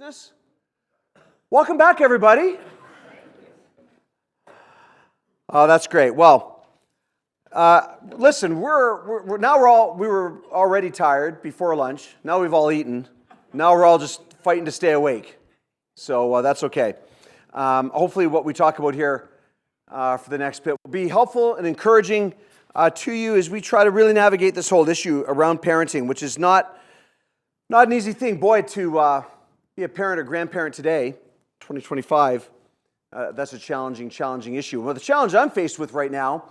Business. Welcome back, everybody. Oh, that's great. Well, listen, we were already tired before lunch. Now we've all eaten. Now we're all just fighting to stay awake. So that's okay. Hopefully, what we talk about here for the next bit will be helpful and encouraging to you as we try to really navigate this whole issue around parenting, which is not an easy thing. Boy, to be a parent or grandparent today, 2025, that's a challenging issue. Well, the challenge I'm faced with right now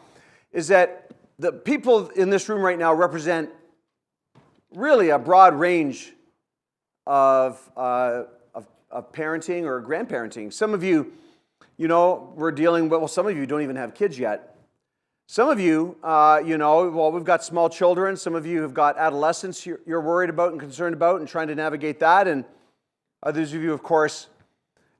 is that the people in this room right now represent really a broad range of parenting or grandparenting. Some of you, we're dealing with, well, some of you don't even have kids yet. Some of you, we've got small children. Some of you have got adolescents you're worried about and concerned about and trying to navigate that. And others of you, of course,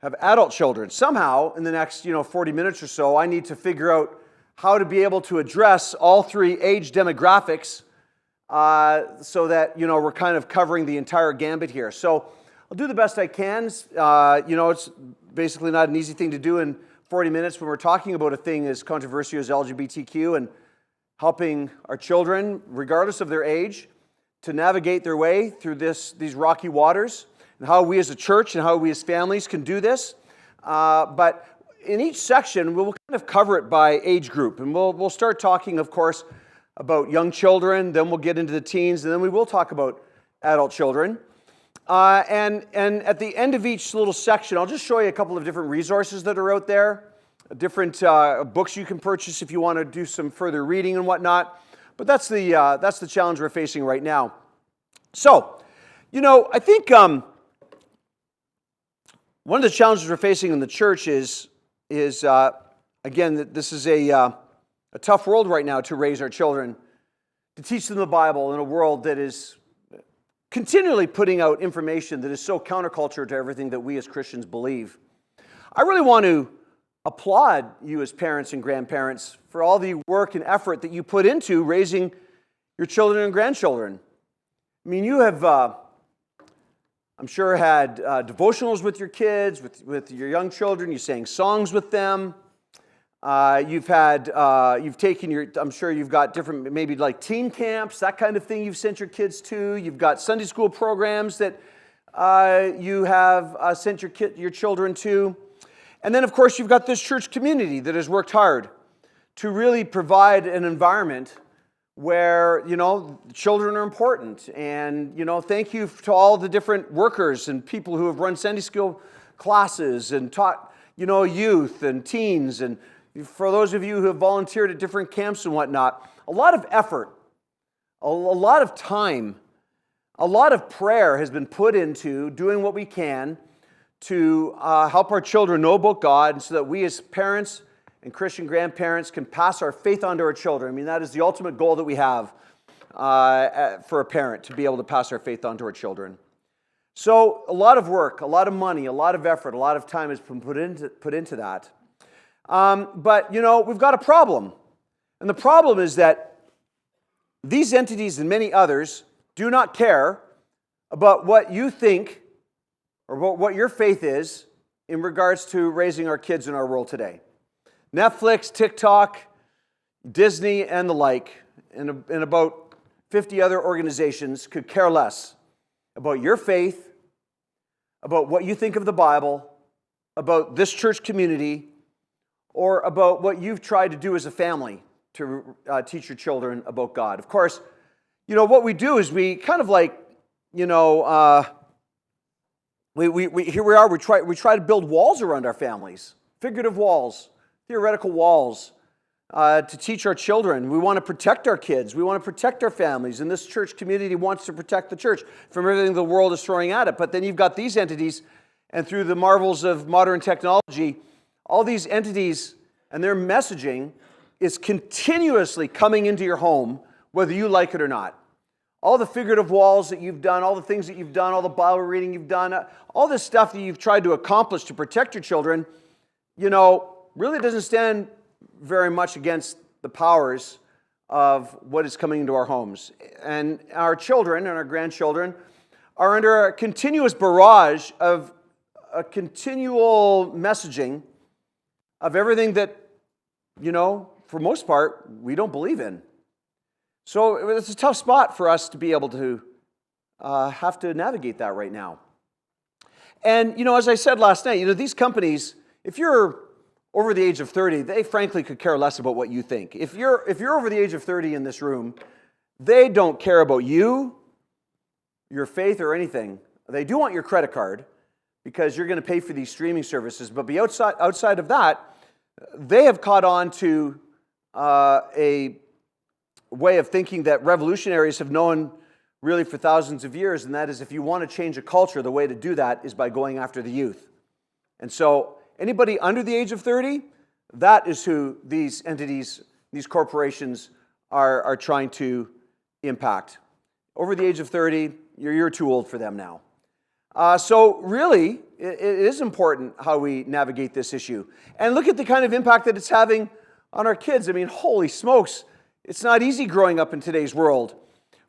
have adult children. Somehow, in the next, 40 minutes or so, I need to figure out how to be able to address all three age demographics so that, we're kind of covering the entire gambit here. So I'll do the best I can. It's basically not an easy thing to do in 40 minutes when we're talking about a thing as controversial as LGBTQ and helping our children, regardless of their age, to navigate their way through these rocky waters, and how we as a church and how we as families can do this. But in each section, we'll kind of cover it by age group. And we'll start talking, of course, about young children, then we'll get into the teens, and then we will talk about adult children. And at the end of each little section, I'll just show you a couple of different resources that are out there, different books you can purchase if you want to do some further reading and whatnot. But that's the challenge we're facing right now. So, I think one of the challenges we're facing in the church is again, that this is a tough world right now to raise our children, to teach them the Bible in a world that is continually putting out information that is so counterculture to everything that we as Christians believe. I really want to applaud you as parents and grandparents for all the work and effort that you put into raising your children and grandchildren. I mean, you have, I'm sure, had devotionals with your kids, with your young children. You sang songs with them. You've taken I'm sure you've got different, maybe like teen camps, that kind of thing you've sent your kids to. You've got Sunday school programs that you have sent your children to. And then, of course, you've got this church community that has worked hard to really provide an environment where, children are important. And, thank you to all the different workers and people who have run Sunday school classes and taught, youth and teens. And for those of you who have volunteered at different camps and whatnot, a lot of effort, a lot of time, a lot of prayer has been put into doing what we can to help our children know about God, so that we as parents and Christian grandparents can pass our faith on to our children. I mean, that is the ultimate goal that we have for a parent, to be able to pass our faith on to our children. So a lot of work, a lot of money, a lot of effort, a lot of time has been put into that. But, we've got a problem. And the problem is that these entities and many others do not care about what you think or what your faith is in regards to raising our kids in our world today. Netflix, TikTok, Disney, and the like, and about 50 other organizations could care less about your faith, about what you think of the Bible, about this church community, or about what you've tried to do as a family to teach your children about God. Of course, what we do is we kind of like, here we are, we try to build walls around our families, figurative walls, theoretical walls, to teach our children. We want to protect our kids. We want to protect our families. And this church community wants to protect the church from everything the world is throwing at it. But then you've got these entities, and through the marvels of modern technology, all these entities and their messaging is continuously coming into your home, whether you like it or not. All the figurative walls that you've done, all the things that you've done, all the Bible reading you've done, all this stuff that you've tried to accomplish to protect your children, really doesn't stand very much against the powers of what is coming into our homes. And our children and our grandchildren are under a continuous barrage of a continual messaging of everything that, for most part, we don't believe in. So it's a tough spot for us to be able to have to navigate that right now. And, as I said last night, these companies, if you're over the age of 30, they frankly could care less about what you think. If you're over the age of 30 in this room, they don't care about you, your faith, or anything. They do want your credit card because you're going to pay for these streaming services. But outside of that, they have caught on to a way of thinking that revolutionaries have known really for thousands of years, and that is if you want to change a culture, the way to do that is by going after the youth. And so anybody under the age of 30, that is who these entities, these corporations are trying to impact. Over the age of 30, you're too old for them now. So really, it is important how we navigate this issue. And look at the kind of impact that it's having on our kids. I mean, holy smokes, it's not easy growing up in today's world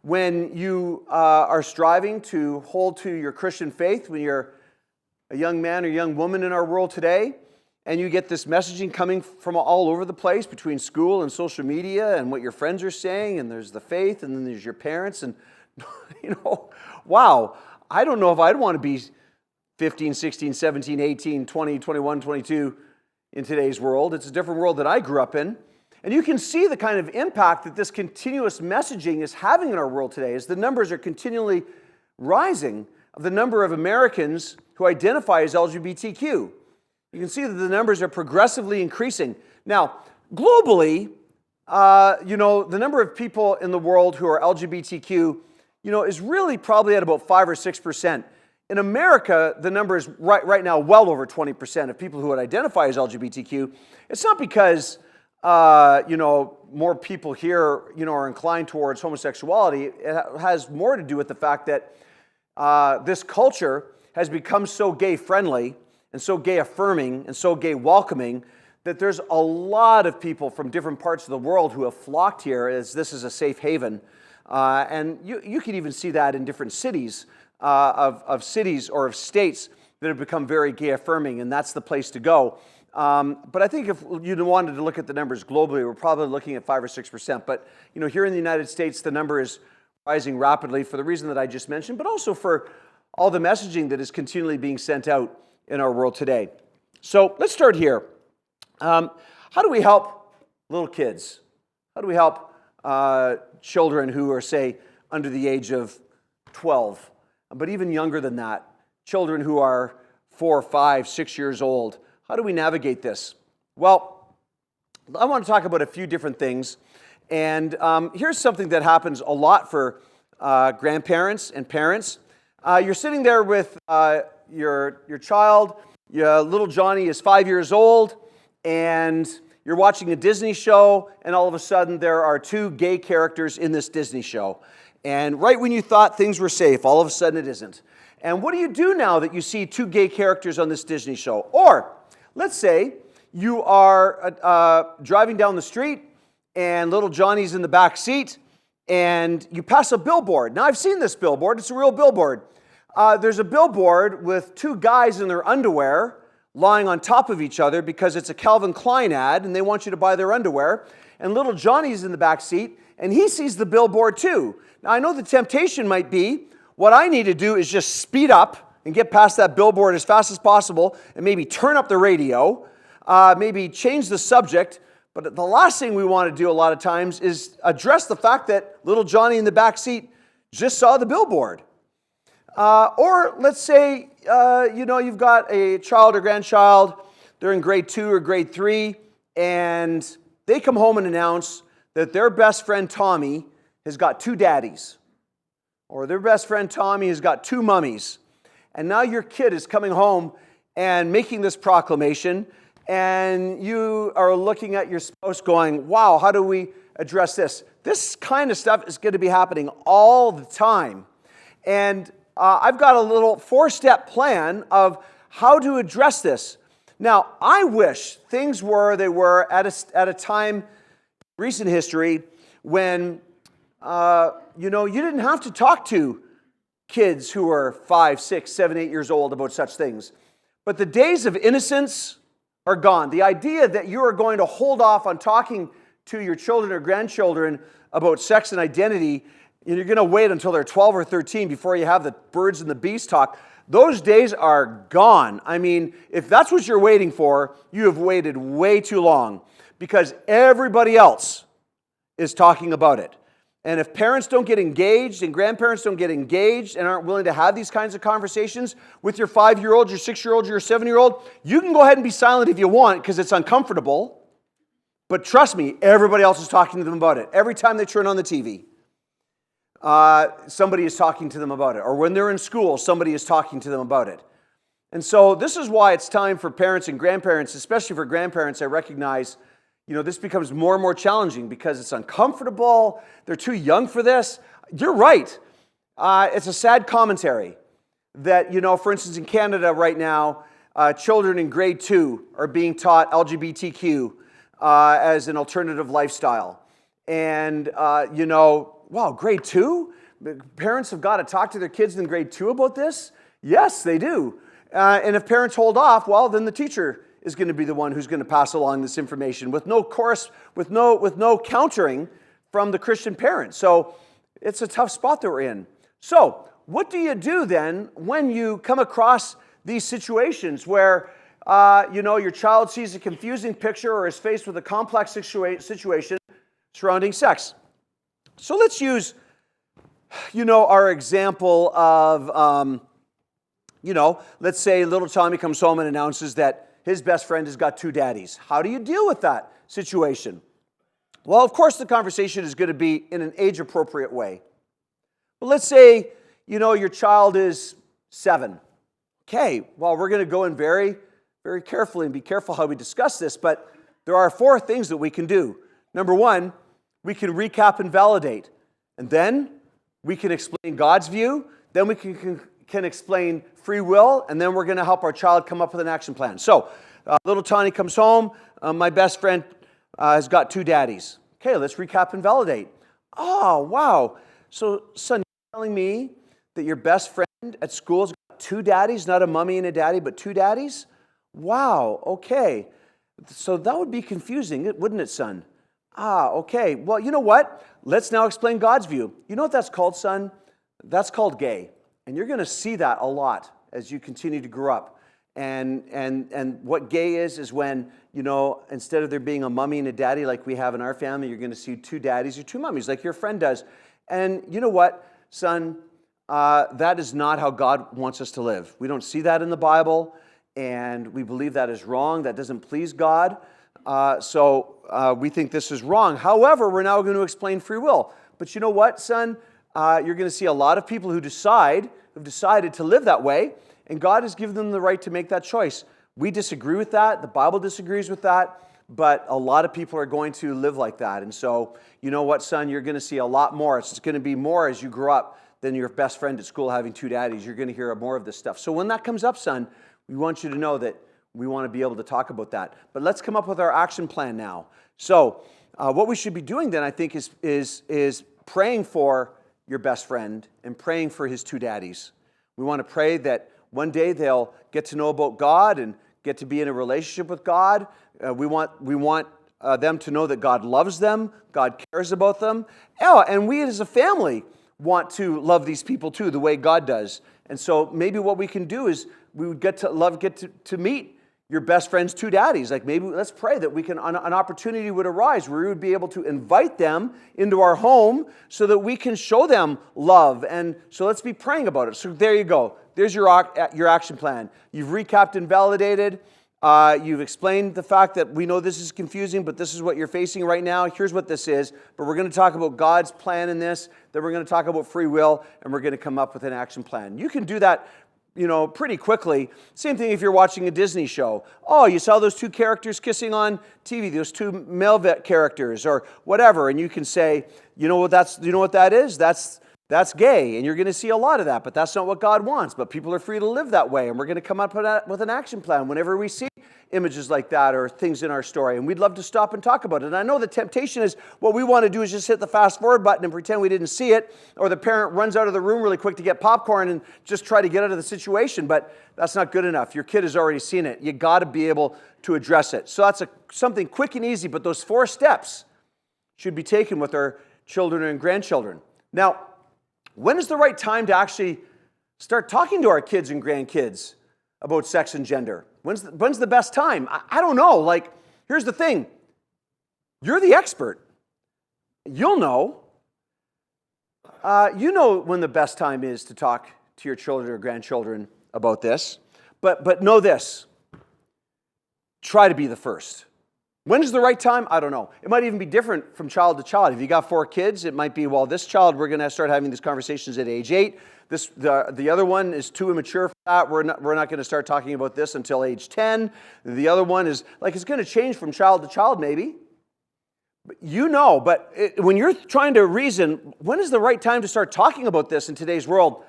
when you are striving to hold to your Christian faith, when you're a young man or young woman in our world today, and you get this messaging coming from all over the place between school and social media and what your friends are saying, and there's the faith, and then there's your parents, and wow, I don't know if I'd want to be 15, 16, 17, 18, 20, 21, 22 in today's world. It's a different world that I grew up in. And you can see the kind of impact that this continuous messaging is having in our world today as the numbers are continually rising of the number of Americans who identify as LGBTQ. You can see that the numbers are progressively increasing. Now, globally, the number of people in the world who are LGBTQ, is really probably at about 5 or 6%. In America, the number is right now well over 20% of people who would identify as LGBTQ. It's not because more people here, are inclined towards homosexuality. It has more to do with the fact that this culture has become so gay-friendly and so gay-affirming and so gay-welcoming that there's a lot of people from different parts of the world who have flocked here as this is a safe haven. And you can even see that in different cities, of cities or of states that have become very gay-affirming, and that's the place to go. But I think if you wanted to look at the numbers globally, we're probably looking at 5 or 6%. But here in the United States, the number is rising rapidly for the reason that I just mentioned, but also for all the messaging that is continually being sent out in our world today. So let's start here. How do we help little kids? How do we help children who are, say, under the age of 12, but even younger than that, children who are 4, 5, 6 years old? How do we navigate this? Well, I want to talk about a few different things. And here's something that happens a lot for grandparents and parents. You're sitting there with your child. Little Johnny is 5 years old, and you're watching a Disney show, and all of a sudden there are 2 gay characters in this Disney show. And right when you thought things were safe, all of a sudden it isn't. And what do you do now that you see 2 gay characters on this Disney show? Or let's say you are driving down the street and little Johnny's in the back seat and you pass a billboard. Now, I've seen this billboard. It's a real billboard. There's a billboard with 2 guys in their underwear lying on top of each other because it's a Calvin Klein ad and they want you to buy their underwear. And little Johnny's in the back seat and he sees the billboard too. Now, I know the temptation might be, what I need to do is just speed up and get past that billboard as fast as possible and maybe turn up the radio, maybe change the subject. But the last thing we want to do a lot of times is address the fact that little Johnny in the back seat just saw the billboard. Or let's say, you've got a child or grandchild, they're in grade 2 or grade 3, and they come home and announce that their best friend Tommy has got 2 daddies. Or their best friend Tommy has got 2 mummies. And now your kid is coming home and making this proclamation, and you are looking at your spouse going, wow, how do we address this? This kind of stuff is going to be happening all the time. And I've got a little 4-step plan of how to address this. Now, I wish things were they were at a time in recent history when you didn't have to talk to kids who are 5, 6, 7, 8 years old about such things. But the days of innocence are gone. The idea that you are going to hold off on talking to your children or grandchildren about sex and identity, and you're going to wait until they're 12 or 13 before you have the birds and the bees talk, those days are gone. I mean, if that's what you're waiting for, you have waited way too long, because everybody else is talking about it. And if parents don't get engaged and grandparents don't get engaged and aren't willing to have these kinds of conversations with your 5-year-old, your 6-year-old, your 7-year-old, you can go ahead and be silent if you want because it's uncomfortable. But trust me, everybody else is talking to them about it. Every time they turn on the TV, somebody is talking to them about it. Or when they're in school, somebody is talking to them about it. And so this is why it's time for parents and grandparents, especially for grandparents, I recognize, this becomes more and more challenging because it's uncomfortable. They're too young for this. You're right. It's a sad commentary that, for instance, in Canada right now, children in grade 2 are being taught LGBTQ as an alternative lifestyle. And, wow, grade 2? Parents have got to talk to their kids in grade 2 about this? Yes, they do. And if parents hold off, well, then the teacher is going to be the one who's going to pass along this information with no countering from the Christian parents. So it's a tough spot that we're in. So what do you do then when you come across these situations where your child sees a confusing picture or is faced with a complex situation surrounding sex? So let's use our example of let's say little Tommy comes home and announces that his best friend has got 2 daddies. How do you deal with that situation? Well, of course, the conversation is going to be in an age-appropriate way. But let's say, your child is 7. Okay, well, we're going to go in very, very carefully and be careful how we discuss this, but there are 4 things that we can do. Number 1, we can recap and validate. And then we can explain God's view. Then we can explain free will, and then we're going to help our child come up with an action plan. So, little Tawny comes home. My best friend has got 2 daddies. Okay, let's recap and validate. Oh, wow. So, son, you're telling me that your best friend at school has got 2 daddies, not a mommy and a daddy, but 2 daddies? Wow, okay. So that would be confusing, wouldn't it, son? Okay. Well, you know what? Let's now explain God's view. You know what that's called, son? That's called gay. And you're going to see that a lot as you continue to grow up. And what gay is when, instead of there being a mommy and a daddy like we have in our family, you're going to see 2 daddies or 2 mummies like your friend does. And you know what, son? That is not how God wants us to live. We don't see that in the Bible, and we believe that is wrong. That doesn't please God. So we think this is wrong. However, we're now going to explain free will. But you know what, son? You're going to see a lot of people who've decided to live that way, and God has given them the right to make that choice. We disagree with that. The Bible disagrees with that, but a lot of people are going to live like that. And so, you know what, son? You're going to see a lot more. It's going to be more as you grow up than your best friend at school having 2 daddies. You're going to hear more of this stuff. So when that comes up, son, we want you to know that we want to be able to talk about that. But let's come up with our action plan now. So what we should be doing then, I think, is praying for your best friend and praying for his 2 daddies. We want to pray that one day they'll get to know about God and get to be in a relationship with God. We want them to know that God loves them, God cares about them. And we as a family want to love these people too, the way God does. And so maybe what we can do is we would get to meet your best friend's 2 daddies. Like maybe let's pray that we can an opportunity would arise where we would be able to invite them into our home so that we can show them love. And so let's be praying about it. So there you go. There's your action plan. You've recapped and validated. You've explained the fact that we know this is confusing, but this is what you're facing right now. Here's what this is. But we're going to talk about God's plan in this. Then we're going to talk about free will, and we're going to come up with an action plan. You can do that pretty quickly. Same thing if you're watching a Disney show. Oh, you saw those 2 characters kissing on TV, those 2 male characters or whatever, and you can say, you know what that is? That's gay, and you're going to see a lot of that, but that's not what God wants. But people are free to live that way, and we're going to come up with an action plan whenever we see images like that or things in our story, and we'd love to stop and talk about it. And I know the temptation is what we want to do is just hit the fast forward button and pretend we didn't see it, or the parent runs out of the room really quick to get popcorn and just try to get out of the situation, but that's not good enough. Your kid has already seen it. You got to be able to address it. So that's something quick and easy, but those 4 steps should be taken with our children and grandchildren. Now, when is the right time to actually start talking to our kids and grandkids about sex and gender? When's the best time? I don't know. Like, here's the thing. You're the expert. You'll know. You know when the best time is to talk to your children or grandchildren about this. But know this. Try to be the first. When is the right time? I don't know. It might even be different from child to child. If you got 4 kids, it might be, well, this child, we're going to start having these conversations at age 8. The other one is too immature for that. We're not going to start talking about this until age 10. The other one is, like, it's going to change from child to child maybe. But when you're trying to reason, when is the right time to start talking about this in today's world?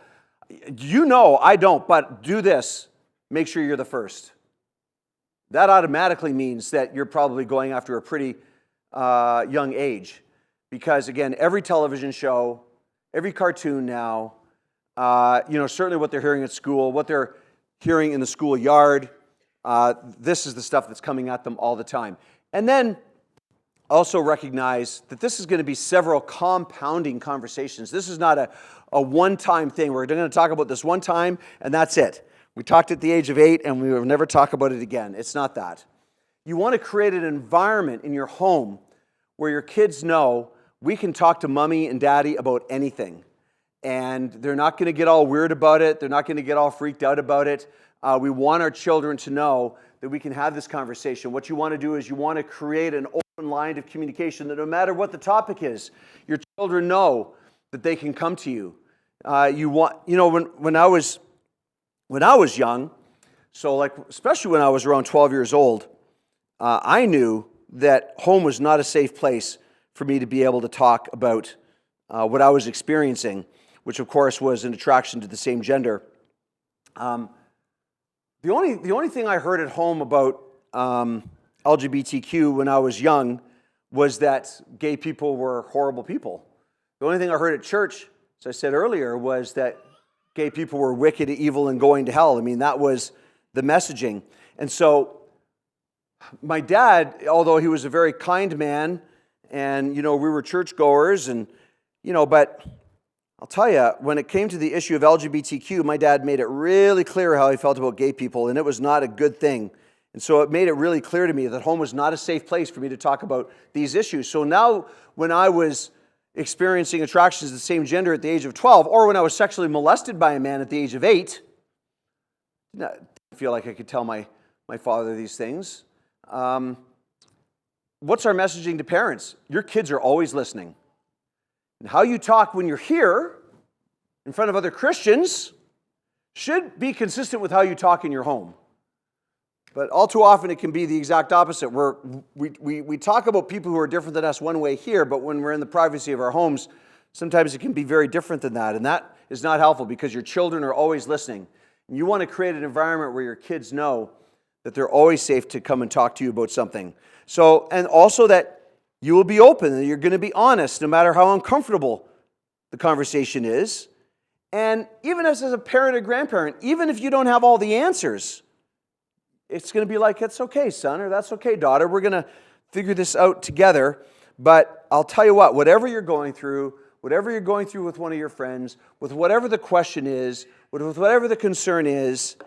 I don't, but do this. Make sure you're the first. That automatically means that you're probably going after a pretty young age. Because, again, every television show, every cartoon now, certainly what they're hearing at school, what they're hearing in the schoolyard, this is the stuff that's coming at them all the time. And then also recognize that this is going to be several compounding conversations. This is not a one-time thing. We're going to talk about this one time, and that's it. We talked at the age of 8, and we will never talk about it again. It's not that. You want to create an environment in your home where your kids know we can talk to mommy and daddy about anything. And they're not going to get all weird about it. They're not going to get all freaked out about it. We want our children to know that we can have this conversation. What you want to do is you want to create an open line of communication that no matter what the topic is, your children know that they can come to you. When I was young, especially when I was around 12 years old, I knew that home was not a safe place for me to be able to talk about what I was experiencing, which of course was an attraction to the same gender. The only thing I heard at home about LGBTQ when I was young was that gay people were horrible people. The only thing I heard at church, as I said earlier, was that gay people were wicked, evil, and going to hell. I mean, that was the messaging. And so my dad, although he was a very kind man, and, we were churchgoers, and, but I'll tell you, when it came to the issue of LGBTQ, my dad made it really clear how he felt about gay people, and it was not a good thing. And so it made it really clear to me that home was not a safe place for me to talk about these issues. So now when I was experiencing attractions of the same gender at the age of 12, or when I was sexually molested by a man at the age of 8, I didn't feel like I could tell my father these things. What's our messaging to parents? Your kids are always listening. And how you talk when you're here in front of other Christians should be consistent with how you talk in your home. But all too often it can be the exact opposite, where we talk about people who are different than us one way here, but when we're in the privacy of our homes, sometimes it can be very different than that. And that is not helpful because your children are always listening. And you want to create an environment where your kids know that they're always safe to come and talk to you about something. So, and also that you will be open and you're going to be honest no matter how uncomfortable the conversation is. And even as a parent or grandparent, even if you don't have all the answers, it's going to be like, it's okay, son, or that's okay, daughter. We're going to figure this out together. But I'll tell you what, whatever you're going through with one of your friends, with whatever the question is, with whatever the concern is,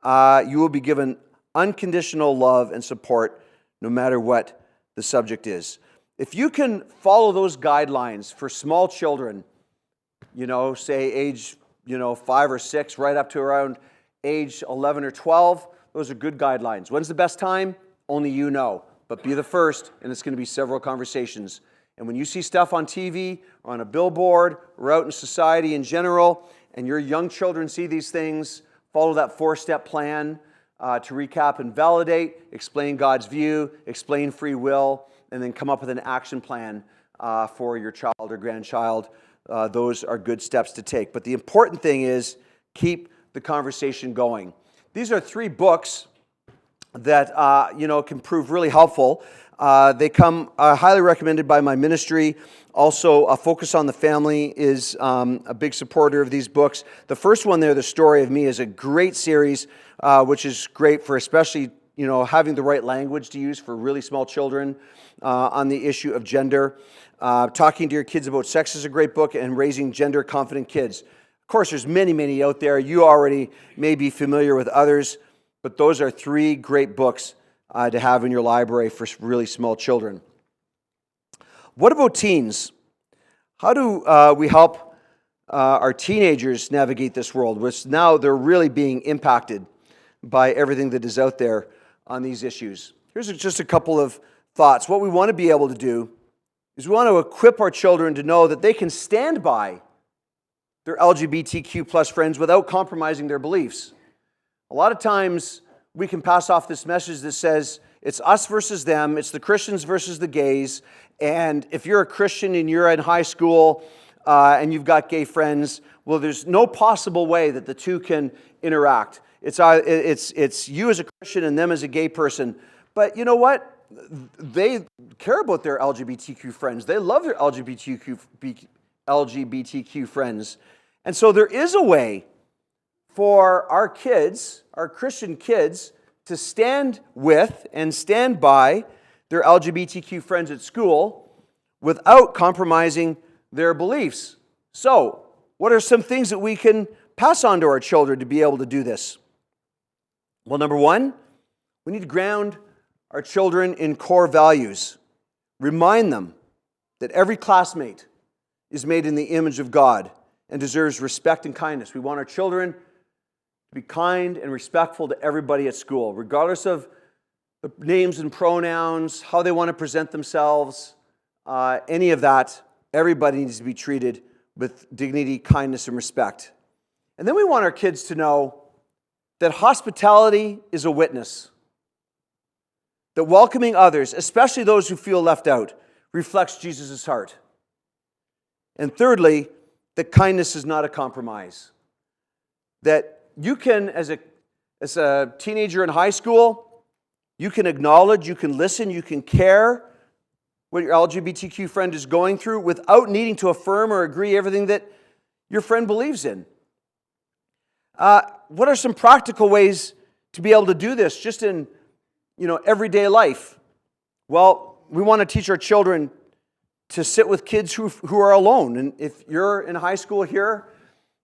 you will be given unconditional love and support no matter what the subject is. If you can follow those guidelines for small children, say age, 5 or 6, right up to around age 11 or 12, those are good guidelines. When's the best time? Only you know. But be the first, and it's going to be several conversations. And when you see stuff on TV or on a billboard or out in society in general, and your young children see these things, follow that 4-step plan to recap and validate, explain God's view, explain free will, and then come up with an action plan for your child or grandchild. Those are good steps to take. But the important thing is keep the conversation going. These are 3 books that can prove really helpful. They come highly recommended by my ministry. Also, A Focus on the Family is a big supporter of these books. The first one there, The Story of Me, is a great series, which is great for especially having the right language to use for really small children on the issue of gender. Talking to Your Kids About Sex is a great book, and Raising Gender-Confident Kids. Of course, there's many, many out there. You already may be familiar with others, but those are 3 great books to have in your library for really small children. What about teens? How do we help our teenagers navigate this world, which now they're really being impacted by everything that is out there on these issues? Here's just a couple of thoughts. What we want to be able to do is we want to equip our children to know that they can stand by their LGBTQ plus friends without compromising their beliefs. A lot of times we can pass off this message that says it's us versus them, it's the Christians versus the gays, and if you're a Christian and you're in high school and you've got gay friends, well, there's no possible way that the two can interact. It's you as a Christian and them as a gay person. But you know what? They care about their LGBTQ friends. They love their LGBTQ friends. And so there is a way for our kids, our Christian kids, to stand with and stand by their LGBTQ friends at school without compromising their beliefs. So, what are some things that we can pass on to our children to be able to do this? Well, number 1, we need to ground our children in core values. Remind them that every classmate is made in the image of God and deserves respect and kindness. We want our children to be kind and respectful to everybody at school, regardless of the names and pronouns, how they want to present themselves, any of that. Everybody needs to be treated with dignity, kindness, and respect. And then we want our kids to know that hospitality is a witness. That welcoming others, especially those who feel left out, reflects Jesus' heart. And thirdly, that kindness is not a compromise. That you can, as a teenager in high school, you can acknowledge, you can listen, you can care what your LGBTQ friend is going through without needing to affirm or agree everything that your friend believes in. What are some practical ways to be able to do this just in everyday life? Well, we want to teach our children to sit with kids who are alone. And if you're in high school here,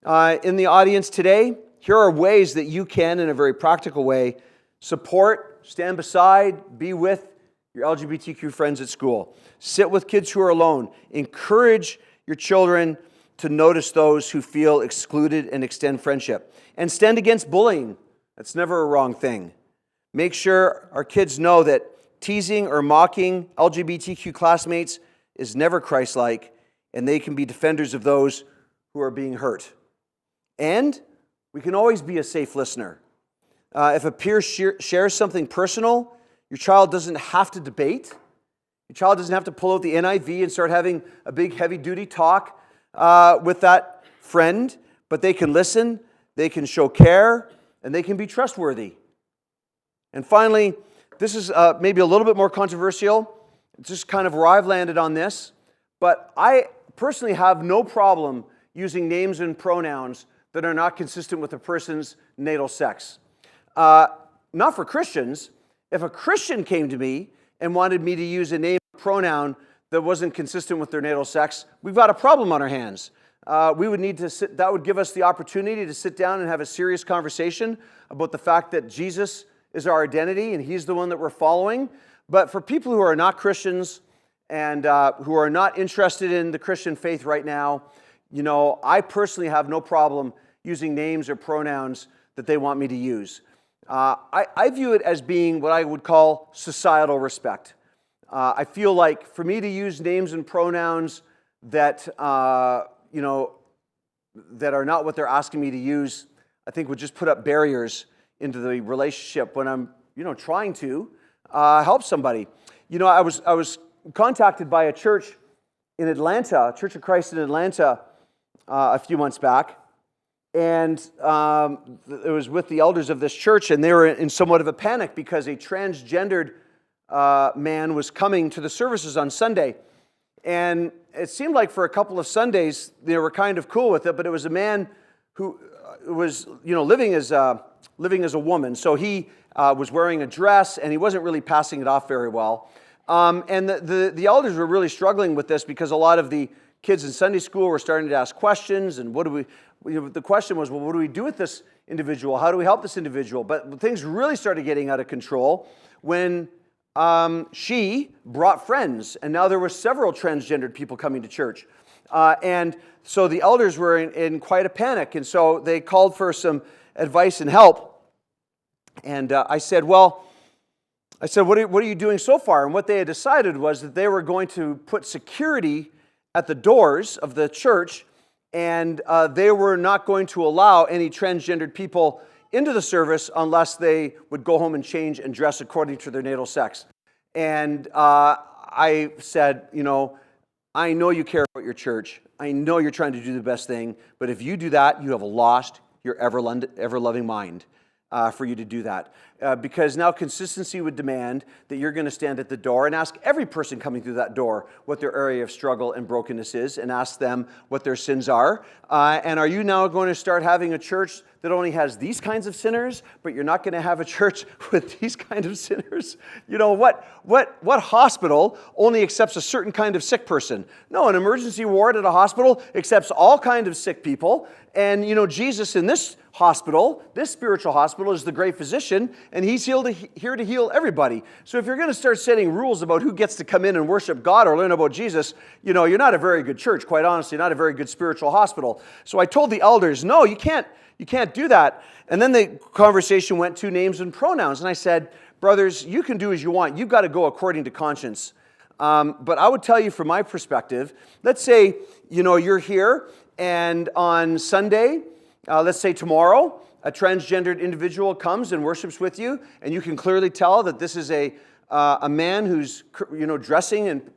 in the audience today, here are ways that you can, in a very practical way, support, stand beside, be with your LGBTQ friends at school. Sit with kids who are alone. Encourage your children to notice those who feel excluded and extend friendship. And stand against bullying. That's never a wrong thing. Make sure our kids know that teasing or mocking LGBTQ classmates is never Christ-like, and they can be defenders of those who are being hurt. And we can always be a safe listener. If a peer shares something personal, your child doesn't have to debate. Your child doesn't have to pull out the NIV and start having a big heavy-duty talk with that friend, but they can listen, they can show care, and they can be trustworthy. And finally, this is maybe a little bit more controversial. It's just kind of where I've landed on this. But I personally have no problem using names and pronouns that are not consistent with a person's natal sex. Not for Christians. If a Christian came to me and wanted me to use a name or pronoun that wasn't consistent with their natal sex, we've got a problem on our hands. We would need to that would give us the opportunity to sit down and have a serious conversation about the fact that Jesus is our identity and He's the one that we're following. But for people who are not Christians and who are not interested in the Christian faith right now, I personally have no problem using names or pronouns that they want me to use. I view it as being what I would call societal respect. I feel like for me to use names and pronouns that that are not what they're asking me to use, I think would just put up barriers into the relationship when I'm trying to help somebody. I was contacted by a church in Atlanta, Church of Christ in Atlanta, a few months back, And it was with the elders of this church, and they were in somewhat of a panic because a transgendered man was coming to the services on Sunday. And it seemed like for a couple of Sundays, they were kind of cool with it, but it was a man who was, living as a woman. So he was wearing a dress, and he wasn't really passing it off very well. And the elders were really struggling with this because a lot of the kids in Sunday school were starting to ask questions, and the question was, well, what do we do with this individual? How do we help this individual? But things really started getting out of control when she brought friends, and now there were several transgendered people coming to church. And so the elders were in quite a panic, and so they called for some advice and help. And I said, what are you doing so far? And what they had decided was that they were going to put security at the doors of the church, and they were not going to allow any transgendered people into the service unless they would go home and change and dress according to their natal sex. And I said, I know you care about your church. I know you're trying to do the best thing, but if you do that, you have lost your ever-loving mind for you to do that. Because now consistency would demand that you're going to stand at the door and ask every person coming through that door what their area of struggle and brokenness is, and ask them what their sins are. And are you now going to start having a church that only has these kinds of sinners, but you're not going to have a church with these kinds of sinners? What hospital only accepts a certain kind of sick person? No, an emergency ward at a hospital accepts all kinds of sick people. And Jesus in this hospital, this spiritual hospital, is the great physician, and he's here to heal everybody. So if you're going to start setting rules about who gets to come in and worship God or learn about Jesus, you're not a very good church, quite honestly, not a very good spiritual hospital. So I told the elders, no, you can't do that. And then the conversation went to names and pronouns, and I said, brothers, you can do as you want. You've got to go according to conscience. But I would tell you from my perspective, let's say, you're here, and on Sunday, let's say tomorrow, a transgendered individual comes and worships with you, and you can clearly tell that this is a man who's dressing and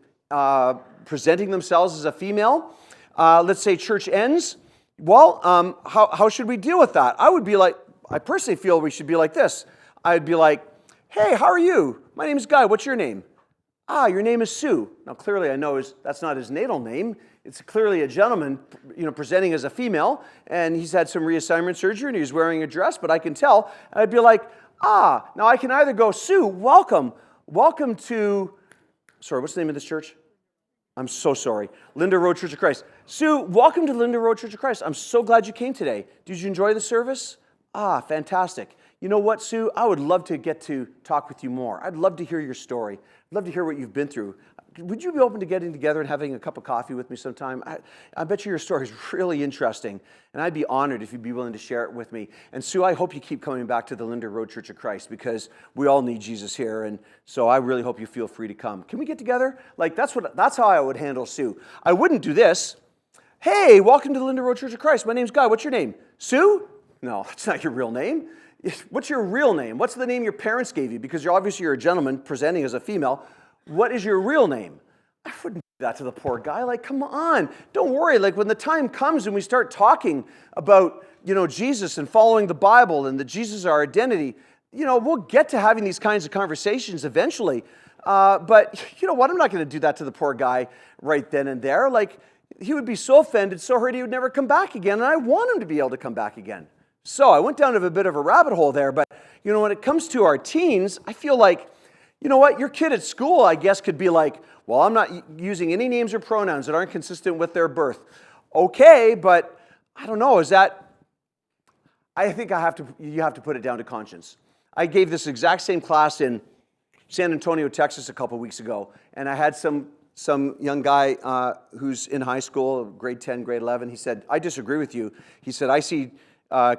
presenting themselves as a female. Let's say church ends. Well, how should we deal with that? I personally feel we should be like this. I'd be like, hey, how are you? My name is Guy. What's your name? Your name is Sue. Now, clearly I know that's not his natal name. It's clearly a gentleman, presenting as a female, and he's had some reassignment surgery, and he's wearing a dress, but I can tell. And I'd be like, now I can either go, Sue, welcome to, what's the name of this church? I'm so sorry. Linder Road Church of Christ. Sue, welcome to Linder Road Church of Christ. I'm so glad you came today. Did you enjoy the service? Fantastic. You know what, Sue? I would love to get to talk with you more. I'd love to hear your story. I'd love to hear what you've been through. Would you be open to getting together and having a cup of coffee with me sometime? I bet you your story is really interesting, and I'd be honored if you'd be willing to share it with me. And Sue, I hope you keep coming back to the Linder Road Church of Christ, because we all need Jesus here, and so I really hope you feel free to come. Can we get together? That's how I would handle Sue. I wouldn't do this. Hey, welcome to the Linder Road Church of Christ. My name's Guy. What's your name? Sue? No, that's not your real name. What's your real name? What's the name your parents gave you? Because you're a gentleman presenting as a female. What is your real name? I wouldn't do that to the poor guy. Come on. Don't worry. When the time comes and we start talking about, Jesus and following the Bible and that Jesus is our identity, we'll get to having these kinds of conversations eventually. But you know what? I'm not going to do that to the poor guy right then and there. He would be so offended, so hurt, he would never come back again. And I want him to be able to come back again. So I went down to a bit of a rabbit hole there. But, when it comes to our teens, I feel like, your kid at school, I guess, could be like, well, I'm not using any names or pronouns that aren't consistent with their birth. Okay, but I don't know, I think you have to put it down to conscience. I gave this exact same class in San Antonio, Texas a couple weeks ago, and I had some young guy who's in high school, grade 10, grade 11. He said, I disagree with you. He said, I see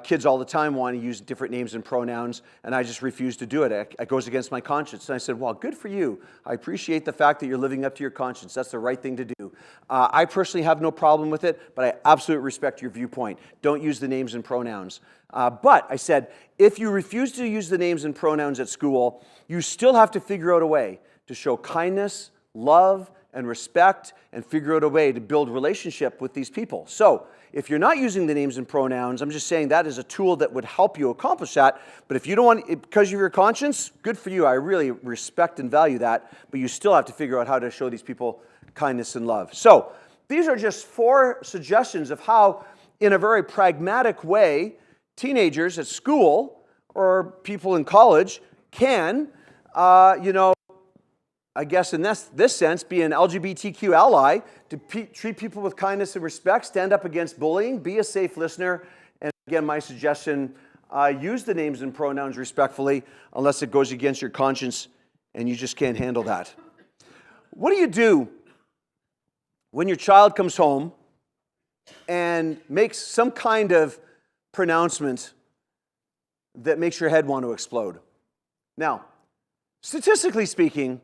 kids all the time want to use different names and pronouns, and I just refuse to do it. It goes against my conscience. And I said, well, good for you. I appreciate the fact that you're living up to your conscience. That's the right thing to do. I personally have no problem with it, but I absolutely respect your viewpoint. Don't use the names and pronouns. But I said, if you refuse to use the names and pronouns at school, you still have to figure out a way to show kindness, love, and respect, and figure out a way to build relationship with these people. So if you're not using the names and pronouns, I'm just saying that is a tool that would help you accomplish that. But if you don't want, because of your conscience, good for you. I really respect and value that. But you still have to figure out how to show these people kindness and love. So these are just 4 suggestions of how, in a very pragmatic way, teenagers at school or people in college can, I guess in this sense, be an LGBTQ ally, to treat people with kindness and respect, stand up against bullying, be a safe listener, and again, my suggestion, use the names and pronouns respectfully unless it goes against your conscience and you just can't handle that. What do you do when your child comes home and makes some kind of pronouncement that makes your head want to explode? Now, statistically speaking,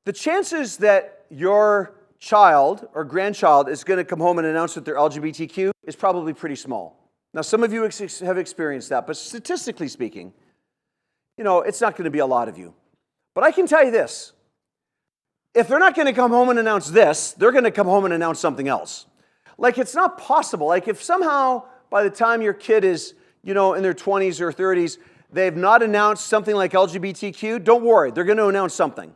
the chances that your child or grandchild is going to come home and announce that they're LGBTQ is probably pretty small. Now, some of you have experienced that, but statistically speaking, it's not going to be a lot of you. But I can tell you this. If they're not going to come home and announce this, they're going to come home and announce something else. Like, it's not possible. Like, if somehow by the time your kid is, in their 20s or 30s, they've not announced something like LGBTQ, don't worry, they're going to announce something.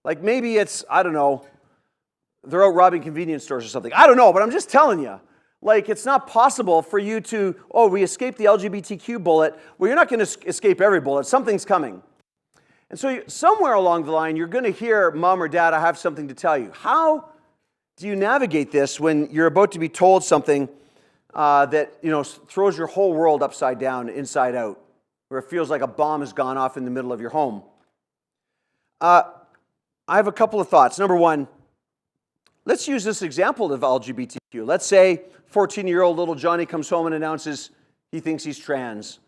Like maybe it's, I don't know, they're out robbing convenience stores or something. I don't know, but I'm just telling you. Like, it's not possible for you to, we escaped the LGBTQ bullet. Well, you're not going to escape every bullet. Something's coming. And so somewhere along the line, you're going to hear, Mom or Dad, I have something to tell you. How do you navigate this when you're about to be told something that, throws your whole world upside down, inside out, where it feels like a bomb has gone off in the middle of your home? I have a couple of thoughts. Number one, let's use this example of LGBTQ. Let's say 14-year-old little Johnny comes home and announces he thinks he's trans,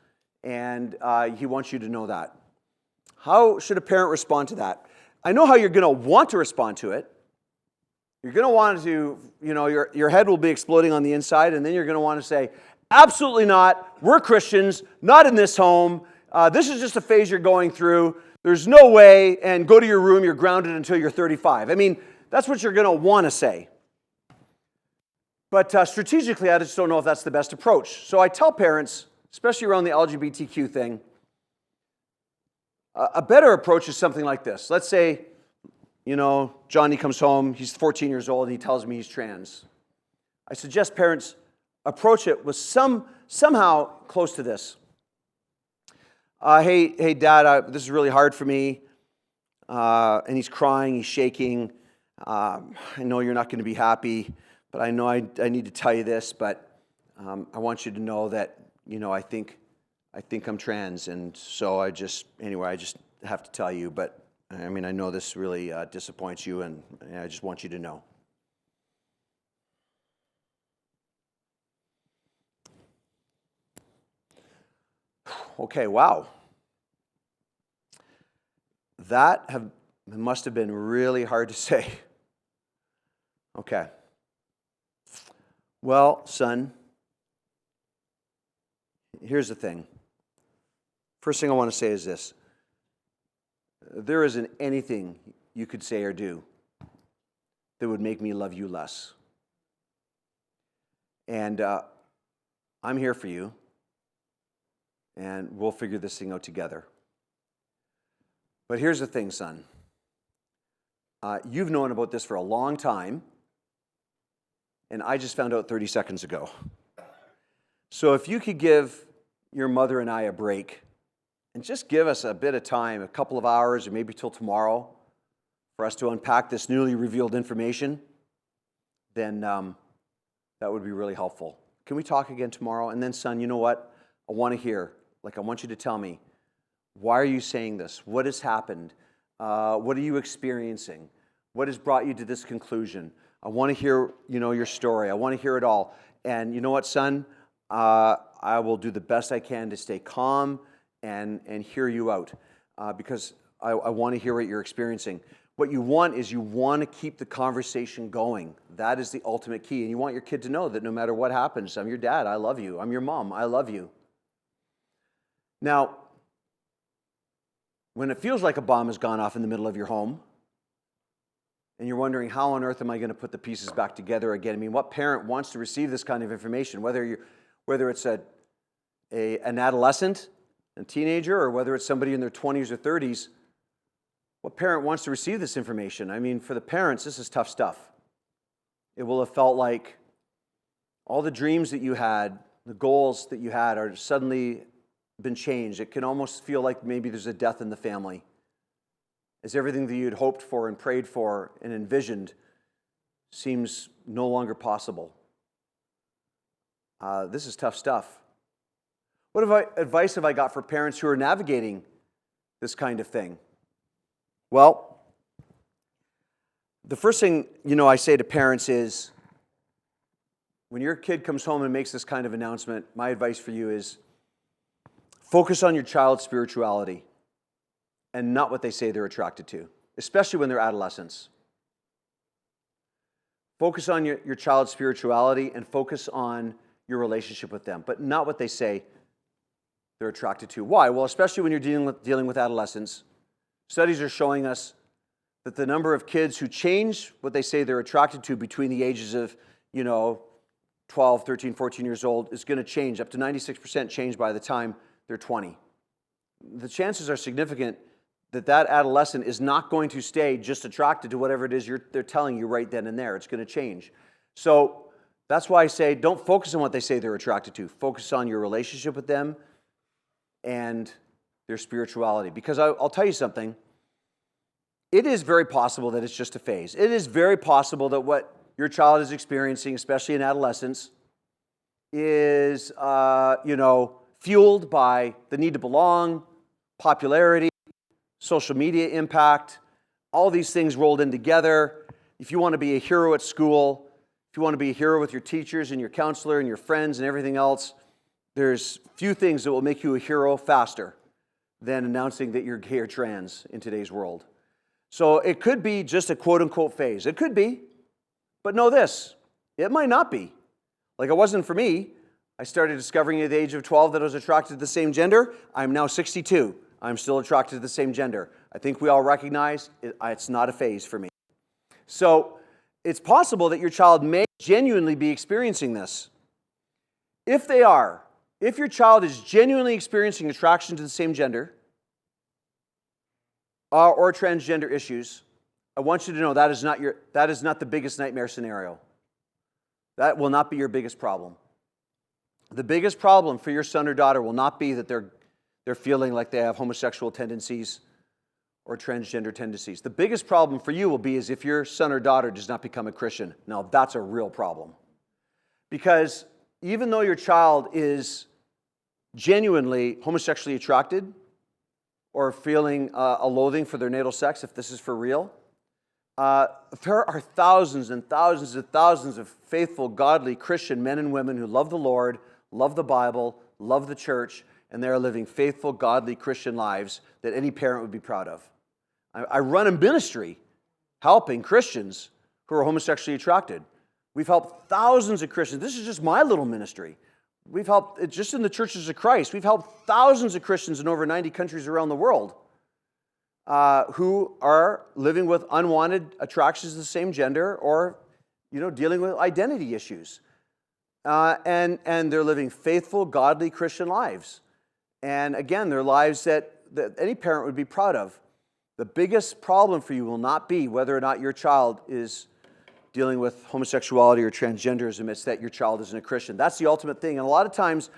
and he wants you to know that. How should a parent respond to that? I know how you're going to want to respond to it. You're going to want to, your head will be exploding on the inside, and then you're going to want to say, absolutely not. We're Christians, not in this home. This is just a phase you're going through. There's no way, and go to your room, you're grounded until you're 35. I mean, that's what you're going to want to say. But strategically, I just don't know if that's the best approach. So I tell parents, especially around the LGBTQ thing, a better approach is something like this. Let's say, Johnny comes home, he's 14 years old, and he tells me he's trans. I suggest parents approach it with somehow close to this. Hey, Dad, this is really hard for me. And he's crying, he's shaking. I know you're not going to be happy, but I know I need to tell you this, but I want you to know that, I think I'm trans, and so I just have to tell you, but I know this really disappoints you, and I just want you to know. Okay, wow. That must have been really hard to say. Okay. Well, son, here's the thing. First thing I want to say is this. There isn't anything you could say or do that would make me love you less. And I'm here for you. And we'll figure this thing out together. But here's the thing, son. You've known about this for a long time, and I just found out 30 seconds ago. So if you could give your mother and I a break, and just give us a bit of time, a couple of hours, or maybe till tomorrow, for us to unpack this newly revealed information, then that would be really helpful. Can we talk again tomorrow? And then, son, you know what? I want to hear. I want you to tell me, why are you saying this? What has happened? What are you experiencing? What has brought you to this conclusion? I want to hear, your story. I want to hear it all. And you know what, son? I will do the best I can to stay calm and hear you out because I want to hear what you're experiencing. What you want is you want to keep the conversation going. That is the ultimate key. And you want your kid to know that no matter what happens, I'm your dad, I love you. I'm your mom, I love you. Now, when it feels like a bomb has gone off in the middle of your home, and you're wondering, how on earth am I going to put the pieces back together again? I mean, what parent wants to receive this kind of information, whether it's an adolescent, a teenager, or whether it's somebody in their 20s or 30s? What parent wants to receive this information? I mean, for the parents, this is tough stuff. It will have felt like all the dreams that you had, the goals that you had are suddenly been changed. It can almost feel like maybe there's a death in the family, as everything that you'd hoped for and prayed for and envisioned seems no longer possible. This is tough stuff. What advice have I got for parents who are navigating this kind of thing? Well, the first thing, I say to parents is, when your kid comes home and makes this kind of announcement, my advice for you is focus on your child's spirituality and not what they say they're attracted to, especially when they're adolescents. Focus on your child's spirituality and focus on your relationship with them, but not what they say they're attracted to. Why? Well, especially when you're dealing with adolescents, studies are showing us that the number of kids who change what they say they're attracted to between the ages of, 12, 13, 14 years old is going to change, up to 96% change by the time they're 20. The chances are significant that adolescent is not going to stay just attracted to whatever it is they're telling you right then and there. It's going to change. So that's why I say don't focus on what they say they're attracted to. Focus on your relationship with them and their spirituality. Because I'll tell you something. It is very possible that it's just a phase. It is very possible that what your child is experiencing, especially in adolescence, is, fueled by the need to belong, popularity, social media impact, all these things rolled in together. If you want to be a hero at school, if you want to be a hero with your teachers and your counselor and your friends and everything else, there's few things that will make you a hero faster than announcing that you're gay or trans in today's world. So it could be just a quote-unquote phase. It could be. But know this, it might not be. Like it wasn't for me. I started discovering at the age of 12 that I was attracted to the same gender. I'm now 62. I'm still attracted to the same gender. I think we all recognize it's not a phase for me. So it's possible that your child may genuinely be experiencing this. If your child is genuinely experiencing attraction to the same gender or transgender issues, I want you to know that is not the biggest nightmare scenario. That will not be your biggest problem. The biggest problem for your son or daughter will not be that they're feeling like they have homosexual tendencies or transgender tendencies. The biggest problem for you will be is if your son or daughter does not become a Christian. Now, that's a real problem. Because even though your child is genuinely homosexually attracted or feeling a loathing for their natal sex, if this is for real, there are thousands and thousands and thousands of faithful, godly Christian men and women who love the Lord, love the Bible, love the church, and they are living faithful, godly Christian lives that any parent would be proud of. I run a ministry helping Christians who are homosexually attracted. We've helped thousands of Christians. This is just my little ministry. We've helped, just in the churches of Christ, we've helped thousands of Christians in over 90 countries around the world who are living with unwanted attractions to the same gender or, dealing with identity issues. And they're living faithful, godly Christian lives. And again, they're lives that any parent would be proud of. The biggest problem for you will not be whether or not your child is dealing with homosexuality or transgenderism. It's that your child isn't a Christian. That's the ultimate thing. And a lot of times,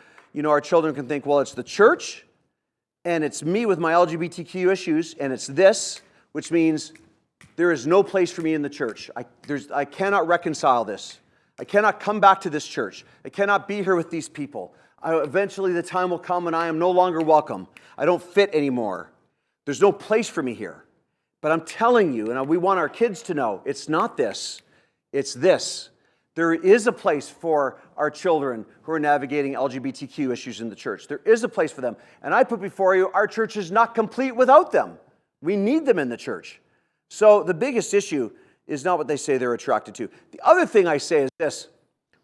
our children can think, well, it's the church, and it's me with my LGBTQ issues, and it's this, which means there is no place for me in the church. I cannot reconcile this. I cannot come back to this church. I cannot be here with these people. Eventually the time will come and I am no longer welcome. I don't fit anymore. There's no place for me here. But I'm telling you, and we want our kids to know, it's not this. It's this. There is a place for our children who are navigating LGBTQ issues in the church. There is a place for them. And I put before you, our church is not complete without them. We need them in the church. So the biggest issue is not what they say they're attracted to. The other thing I say is this: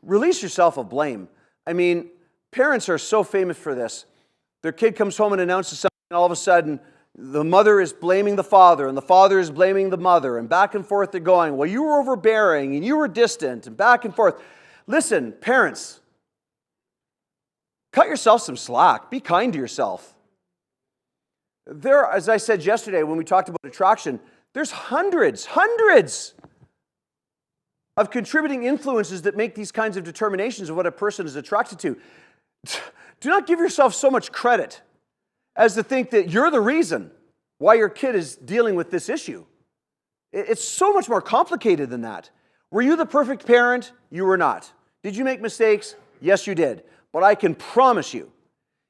release yourself of blame. I mean, parents are so famous for this. Their kid comes home and announces something, and all of a sudden, the mother is blaming the father, and the father is blaming the mother, and back and forth they're going, well, you were overbearing, and you were distant, and back and forth. Listen, parents, cut yourself some slack. Be kind to yourself. There, as I said yesterday when we talked about attraction, there's hundreds of contributing influences that make these kinds of determinations of what a person is attracted to. Do not give yourself so much credit as to think that you're the reason why your kid is dealing with this issue. It's so much more complicated than that. Were you the perfect parent? You were not. Did you make mistakes? Yes, you did. But I can promise you,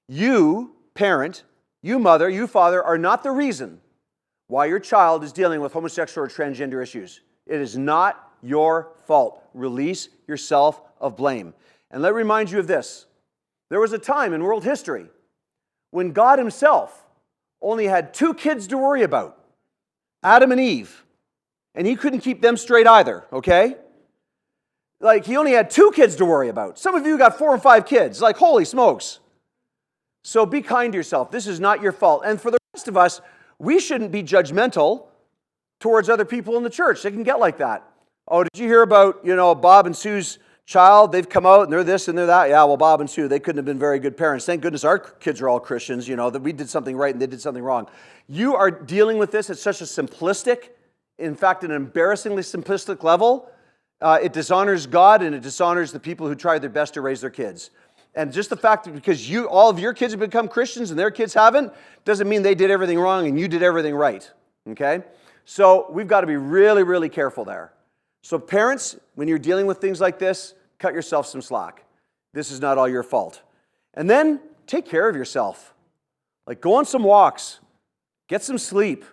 you parent, you mother, you father are not the reason why your child is dealing with homosexual or transgender issues. It is not your fault. Release yourself of blame. And let me remind you of this. There was a time in world history when God himself only had 2 kids to worry about, Adam and Eve, and he couldn't keep them straight either, okay? Like, he only had 2 kids to worry about. Some of you got 4 and 5 kids. Like, holy smokes. So be kind to yourself. This is not your fault. And for the rest of us, we shouldn't be judgmental towards other people in the church. They can get like that. Oh, did you hear about, Bob and Sue's child? They've come out and they're this and they're that. Yeah, well, Bob and Sue, they couldn't have been very good parents. Thank goodness our kids are all Christians, that we did something right and they did something wrong. You are dealing with this at such a simplistic, in fact, an embarrassingly simplistic level. It dishonors God and it dishonors the people who tried their best to raise their kids. And just the fact that because all of your kids have become Christians and their kids haven't, doesn't mean they did everything wrong and you did everything right. Okay? So we've got to be really, really careful there. So parents, when you're dealing with things like this, cut yourself some slack. This is not all your fault. And then take care of yourself. Like, go on some walks, get some sleep,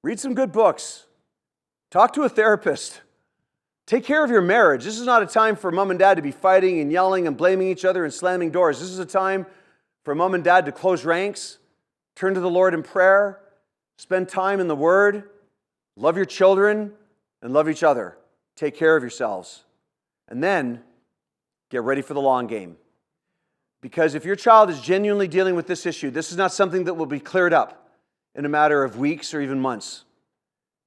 read some good books, talk to a therapist. Take care of your marriage. This is not a time for mom and dad to be fighting and yelling and blaming each other and slamming doors. This is a time for mom and dad to close ranks, turn to the Lord in prayer, spend time in the Word, love your children, and love each other. Take care of yourselves. And then get ready for the long game. Because if your child is genuinely dealing with this issue, this is not something that will be cleared up in a matter of weeks or even months.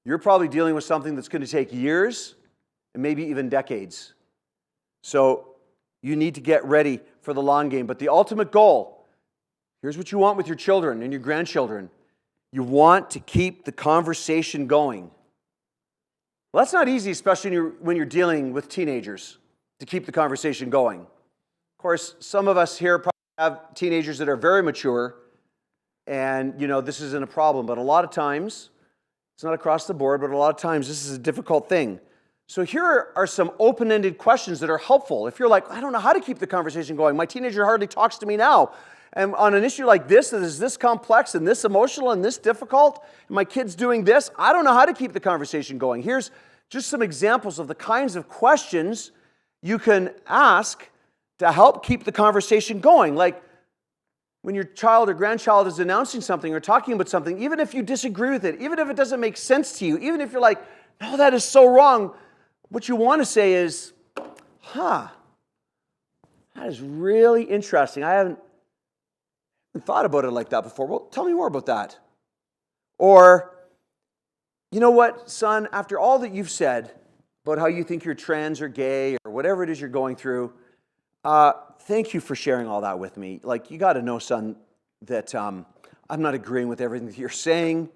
You're probably dealing with something that's going to take years and maybe even decades. So you need to get ready for the long game. But the ultimate goal, here's what you want with your children and your grandchildren. You want to keep the conversation going. Well, that's not easy, especially when you're dealing with teenagers, to keep the conversation going. Of course, some of us here probably have teenagers that are very mature, and, this isn't a problem. But a lot of times, it's not across the board, but a lot of times this is a difficult thing. So here are some open-ended questions that are helpful. If you're like, I don't know how to keep the conversation going. My teenager hardly talks to me now. And on an issue like this that is this complex and this emotional and this difficult, and my kid's doing this, I don't know how to keep the conversation going. Here's just some examples of the kinds of questions you can ask to help keep the conversation going. Like when your child or grandchild is announcing something or talking about something, even if you disagree with it, even if it doesn't make sense to you, even if you're like, no, that is so wrong, what you want to say is, that is really interesting. I haven't thought about it like that before. Well, tell me more about that. Or, you know what, son, after all that you've said about how you think you're trans or gay or whatever it is you're going through, thank you for sharing all that with me. Like, you got to know, son, that I'm not agreeing with everything that you're saying.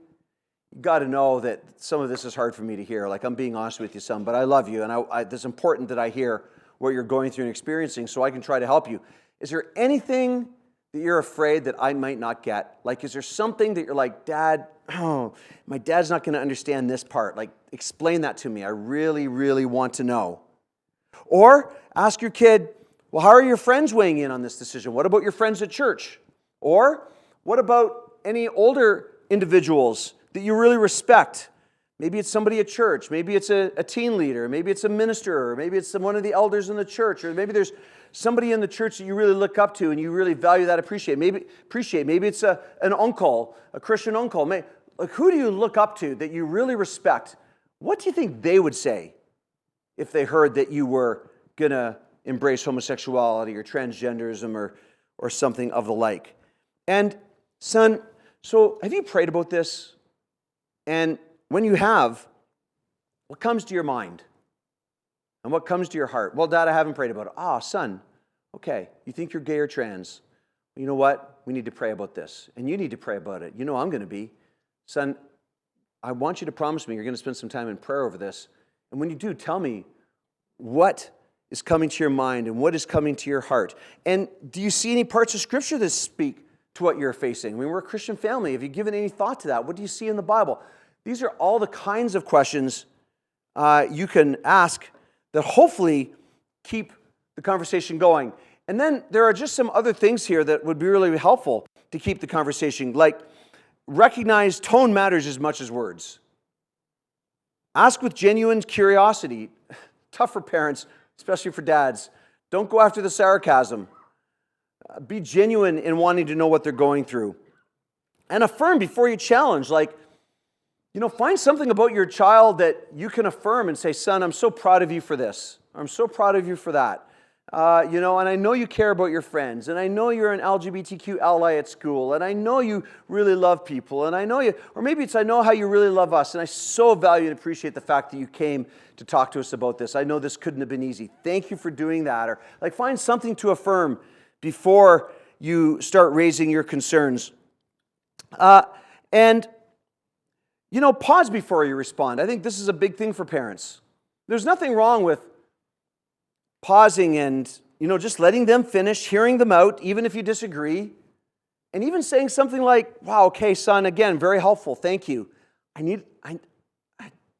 You got to know that some of this is hard for me to hear. Like, I'm being honest with you, son, but I love you, and it's important that I hear what you're going through and experiencing so I can try to help you. Is there anything that you're afraid that I might not get? Like, is there something that you're like, Dad, my dad's not going to understand this part. Like, explain that to me. I really, really want to know. Or ask your kid, well, how are your friends weighing in on this decision? What about your friends at church? Or what about any older individuals that you really respect? Maybe it's somebody at church. Maybe it's a teen leader. Maybe it's a minister. Or maybe it's one of the elders in the church. Or maybe there's somebody in the church that you really look up to and you really value that, appreciate. Maybe it's an uncle, a Christian uncle. Like, who do you look up to that you really respect? What do you think they would say if they heard that you were going to embrace homosexuality or transgenderism or something of the like? And son, So have you prayed about this? And when you have, what comes to your mind? And what comes to your heart? Well, Dad, I haven't prayed about it. Ah, son, okay, you think you're gay or trans. You know what? We need to pray about this. And you need to pray about it. You know I'm going to be. Son, I want you to promise me you're going to spend some time in prayer over this. And when you do, tell me what is coming to your mind and what is coming to your heart. And do you see any parts of Scripture that speak to what you're facing? I mean, we're a Christian family. Have you given any thought to that? What do you see in the Bible? These are all the kinds of questions you can ask that hopefully keep the conversation going. And then there are just some other things here that would be really helpful to keep the conversation, like recognize tone matters as much as words. Ask with genuine curiosity. Tough for parents, especially for dads. Don't go after the sarcasm. Be genuine in wanting to know what they're going through. And affirm before you challenge. Like, find something about your child that you can affirm and say, son, I'm so proud of you for this. I'm so proud of you for that. And I know you care about your friends, and I know you're an LGBTQ ally at school, and I know you really love people, and I know you, or maybe it's I know how you really love us, and I so value and appreciate the fact that you came to talk to us about this. I know this couldn't have been easy. Thank you for doing that. Or find something to affirm before you start raising your concerns. And pause before you respond. I think this is a big thing for parents. There's nothing wrong with pausing and, just letting them finish, hearing them out, even if you disagree, and even saying something like, wow, okay, son, again, very helpful, thank you. I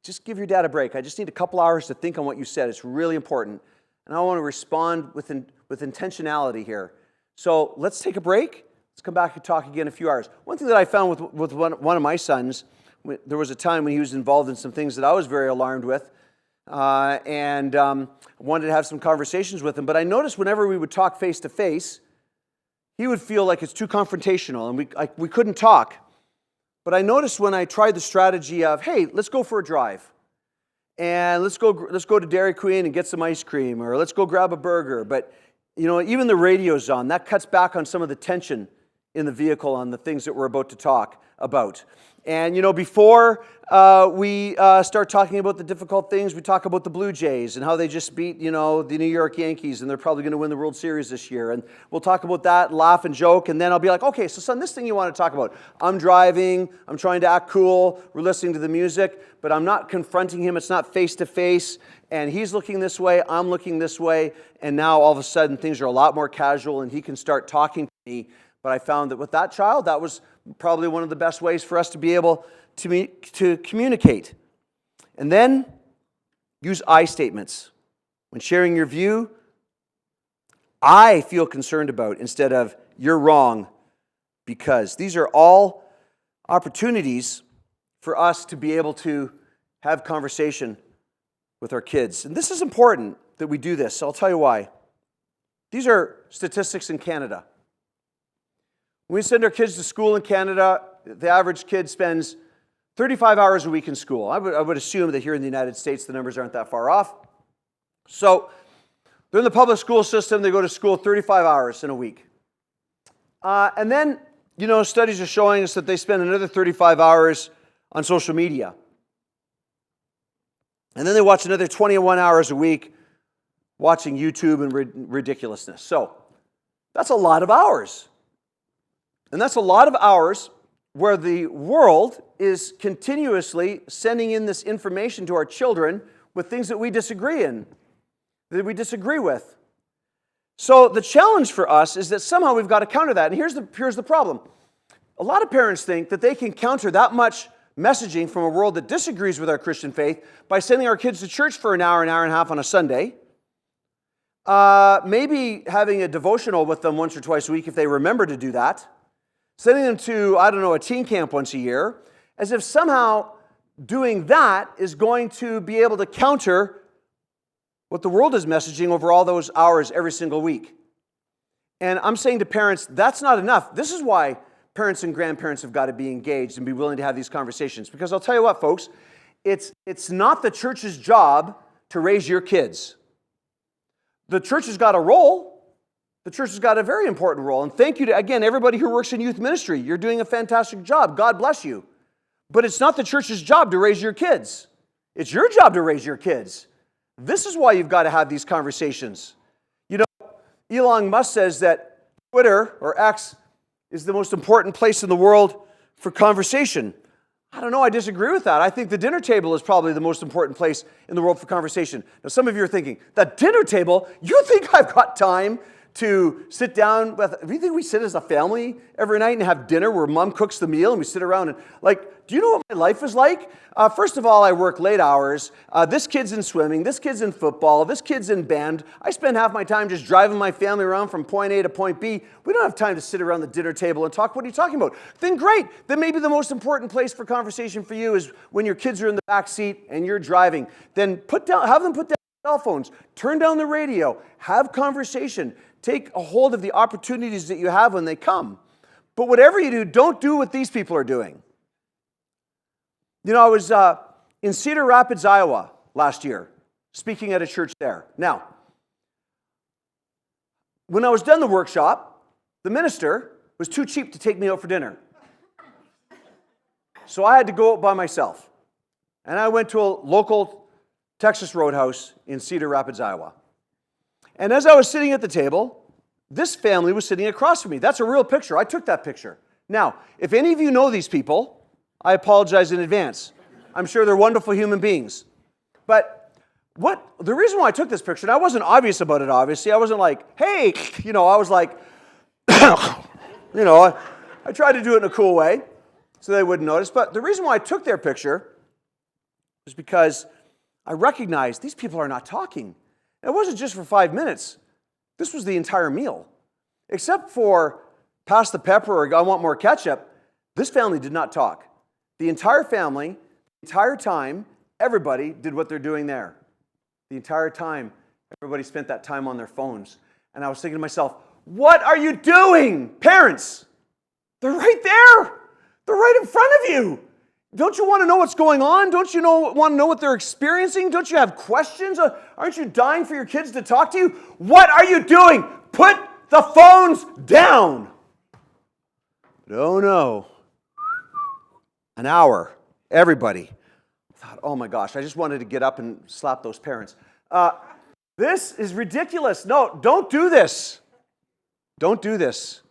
just give your dad a break. I just need a couple hours to think on what you said. It's really important. And I want to respond with intentionality here. So let's take a break. Let's come back and talk again in a few hours. One thing that I found with one of my sons, there was a time when he was involved in some things that I was very alarmed with, and wanted to have some conversations with him. But I noticed whenever we would talk face to face, he would feel like it's too confrontational, and we couldn't talk. But I noticed when I tried the strategy of, hey, let's go for a drive, and let's go to Dairy Queen and get some ice cream, or let's go grab a burger. But even the radio's on. That cuts back on some of the tension in the vehicle on the things that we're about to talk about. And, before we start talking about the difficult things, we talk about the Blue Jays and how they just beat, the New York Yankees, and they're probably going to win the World Series this year. And we'll talk about that, laugh and joke, and then I'll be like, okay, so son, this thing you want to talk about. I'm driving, I'm trying to act cool, we're listening to the music, but I'm not confronting him, it's not face to face, and he's looking this way, I'm looking this way, and now all of a sudden things are a lot more casual, and he can start talking to me. But I found that with that child, that was probably one of the best ways for us to be able to communicate. And then use I statements. When sharing your view, I feel concerned about instead of you're wrong because. These are all opportunities for us to be able to have conversation with our kids. And this is important that we do this. So I'll tell you why. These are statistics in Canada. When we send our kids to school in Canada, the average kid spends 35 hours a week in school. I would assume that here in the United States, the numbers aren't that far off. So they're in the public school system. They go to school 35 hours in a week. And then, studies are showing us that they spend another 35 hours on social media. And then they watch another 21 hours a week watching YouTube and ridiculousness. So that's a lot of hours. And that's a lot of hours where the world is continuously sending in this information to our children with things that we disagree with. So the challenge for us is that somehow we've got to counter that. And here's the problem. A lot of parents think that they can counter that much messaging from a world that disagrees with our Christian faith by sending our kids to church for an hour and a half on a Sunday. Maybe having a devotional with them once or twice a week if they remember to do that. Sending them to, a teen camp once a year, as if somehow doing that is going to be able to counter what the world is messaging over all those hours every single week. And I'm saying to parents, that's not enough. This is why parents and grandparents have got to be engaged and be willing to have these conversations. Because I'll tell you what, folks, it's not the church's job to raise your kids. The church has got a role. The church has got a very important role. And thank you to, again, everybody who works in youth ministry. You're doing a fantastic job. God bless you. But it's not the church's job to raise your kids. It's your job to raise your kids. This is why you've got to have these conversations. You know, Elon Musk says that Twitter, or X, is the most important place in the world for conversation. I don't know, I disagree with that. I think the dinner table is probably the most important place in the world for conversation. Now, some of you are thinking, the dinner table? You think I've got time to sit down with, do you think we sit as a family every night and have dinner where mom cooks the meal and we sit around and, like, do you know what my life is like? First of all, I work late hours. This kid's in swimming. This kid's in football. This kid's in band. I spend half my time just driving my family around from point A to point B. We don't have time to sit around the dinner table and talk. What are you talking about? Then great. Then maybe the most important place for conversation for you is when your kids are in the back seat and you're driving. Then have them put down cell phones. Turn down the radio. Have conversation. Take a hold of the opportunities that you have when they come. But whatever you do, don't do what these people are doing. You know, I was in Cedar Rapids, Iowa last year, speaking at a church there. Now, when I was done the workshop, the minister was too cheap to take me out for dinner. So I had to go out by myself. And I went to a local Texas Roadhouse in Cedar Rapids, Iowa. And as I was sitting at the table, this family was sitting across from me. That's a real picture. I took that picture. Now, if any of you know these people, I apologize in advance. I'm sure they're wonderful human beings. But the reason why I took this picture, and I wasn't obvious about it, obviously. I wasn't like, hey, I was like, I tried to do it in a cool way so they wouldn't notice. But the reason why I took their picture was because I recognized these people are not talking. It wasn't just for 5 minutes. This was the entire meal. Except for pass the pepper or I want more ketchup, this family did not talk. The entire family, the entire time, everybody did what they're doing there. The entire time, everybody spent that time on their phones. And I was thinking to myself, what are you doing, parents? They're right there. They're right in front of you. Don't you want to know what's going on? Don't you want to know what they're experiencing? Don't you have questions? Aren't you dying for your kids to talk to you? What are you doing? Put the phones down. Oh no. An hour. Everybody. I thought, oh my gosh, I just wanted to get up and slap those parents. This is ridiculous. No, don't do this. Don't do this.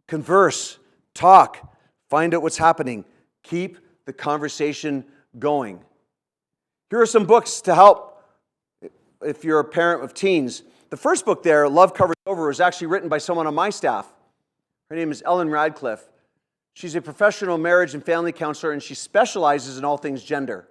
Converse. Talk. Find out what's happening. Keep the conversation going. Here are some books to help if you're a parent of teens. The first book there, Love Covers Over, was actually written by someone on my staff. Her name is Ellen Radcliffe. She's a professional marriage and family counselor, and she specializes in all things gender.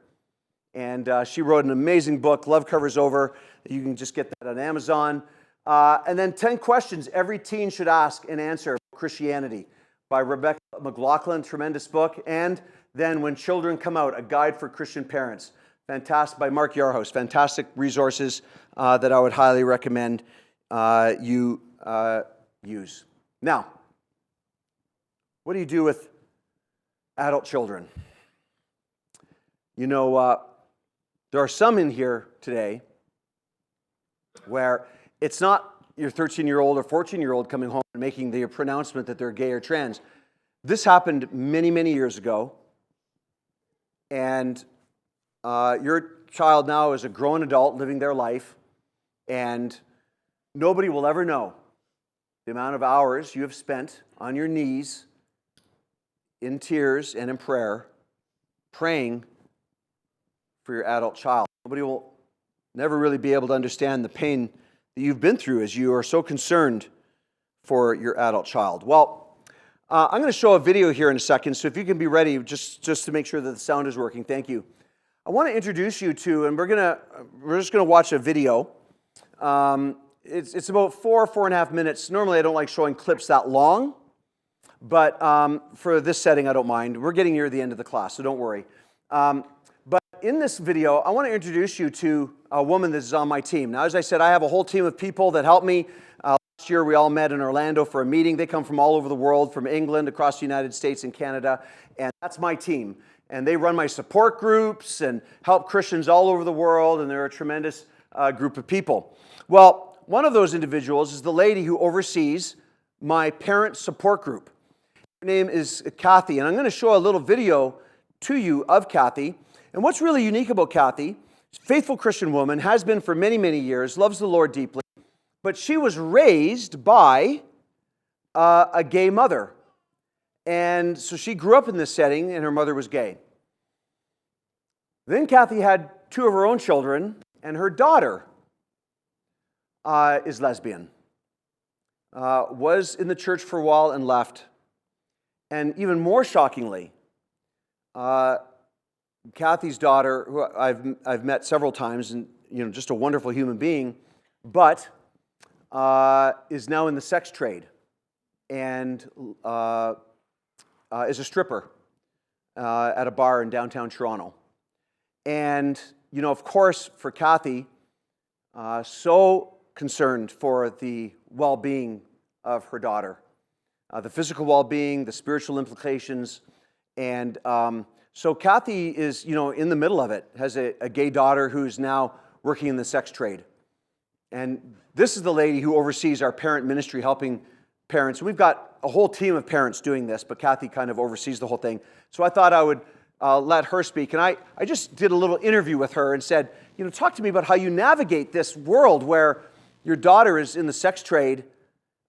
And she wrote an amazing book, Love Covers Over. You can just get that on Amazon. And then 10 questions every teen should ask and answer about Christianity by Rebecca McLaughlin, tremendous book. And then When Children Come Out, A Guide for Christian Parents. Fantastic, by Mark Yarhouse. Fantastic resources that I would highly recommend you use. Now, what do you do with adult children? You know, there are some in here today where it's not your 13-year-old or 14-year-old coming home and making the pronouncement that they're gay or trans. This happened many, many years ago. And your child now is a grown adult living their life, and nobody will ever know the amount of hours you have spent on your knees in tears and in prayer, praying for your adult child. Nobody will never really be able to understand the pain that you've been through as you are so concerned for your adult child. Well, I'm going to show a video here in a second, so if you can be ready just to make sure that the sound is working. Thank you. I want to introduce you to, and we're just going to watch a video. It's about 4.5 minutes. Normally I don't like showing clips that long, but for this setting I don't mind. We're getting near the end of the class, so don't worry. But in this video, I want to introduce you to a woman that is on my team. Now, as I said, I have a whole team of people that help me. Last year, we all met in Orlando for a meeting. They come from all over the world, from England, across the United States and Canada, and that's my team. And they run my support groups and help Christians all over the world, and they're a tremendous group of people. Well, One of those individuals is the lady who oversees my parent support group. Her name is Kathy, and I'm going to show a little video to you of Kathy. And what's really unique about Kathy, faithful Christian woman, has been for many, many years, loves the Lord deeply, but she was raised by a gay mother. And so she grew up in this setting, and her mother was gay. Then Kathy had two of her own children, and her daughter is lesbian. Was in the church for a while and left. And even more shockingly, Kathy's daughter, who I've met several times, and just a wonderful human being, but is now in the sex trade and is a stripper at a bar in downtown Toronto. And of course, for Kathy, so concerned for the well-being of her daughter, the physical well-being, the spiritual implications, and so Kathy is, in the middle of it, has a gay daughter who's now working in the sex trade. And this is the lady who oversees our parent ministry, helping parents. We've got a whole team of parents doing this, but Kathy kind of oversees the whole thing. So I thought I would let her speak. And I just did a little interview with her and said, talk to me about how you navigate this world where your daughter is in the sex trade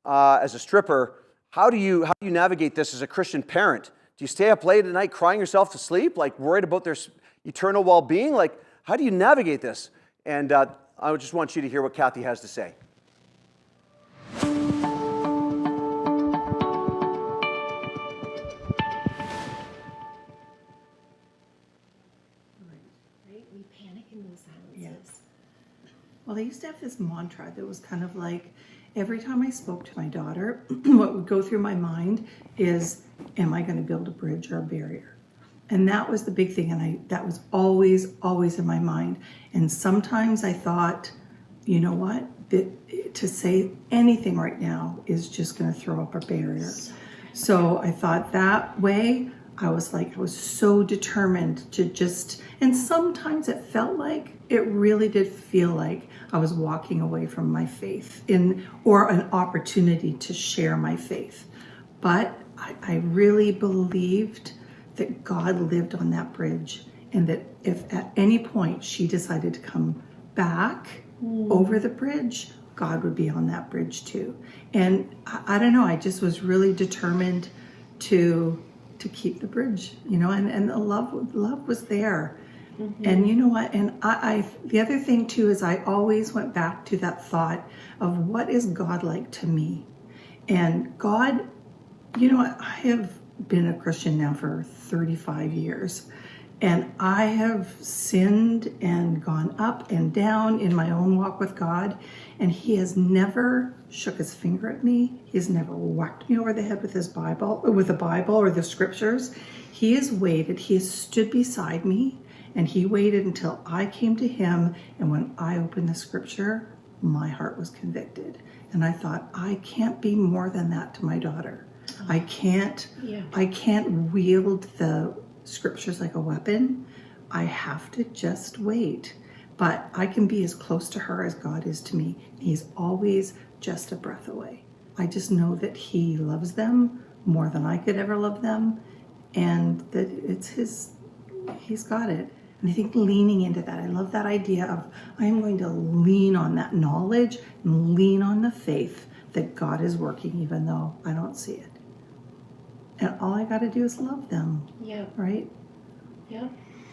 as a stripper. How do you navigate this as a Christian parent? Do you stay up late at night crying yourself to sleep, like worried about their eternal well-being? Like, how do you navigate this? And I just want you to hear what Kathy has to say. We panic in those silences. Yes. Well, I used to have this mantra that was kind of like, every time I spoke to my daughter, what would go through my mind is, am I going to build a bridge or a barrier? And that was the big thing, and that was always, always in my mind. And sometimes I thought, you know what, that to say anything right now is just going to throw up a barrier. So I thought that way, I was so determined to just, and sometimes it really did feel like I was walking away from my faith or an opportunity to share my faith. But I really believed that God lived on that bridge, and that if at any point she decided to come back over the bridge, God would be on that bridge too. And I don't know, I just was really determined to keep the bridge, and the love was there. Mm-hmm. And you know what? And the other thing too is I always went back to that thought of, what is God like to me? And God, I have been a Christian now for 35 years, and I have sinned and gone up and down in my own walk with God, and He has never shook His finger at me. He has never whacked me over the head with the Bible or the scriptures. He has waited. He has stood beside me, and He waited until I came to Him, and when I opened the scripture, my heart was convicted. And I thought, I can't be more than that to my daughter. I can't wield the scriptures like a weapon. I have to just wait. But I can be as close to her as God is to me. He's always just a breath away. I just know that He loves them more than I could ever love them, and that He's got it. And I think leaning into that, I love that idea of, I'm going to lean on that knowledge and lean on the faith that God is working even though I don't see it. And all I got to do is love them. Yeah. Right? Yeah.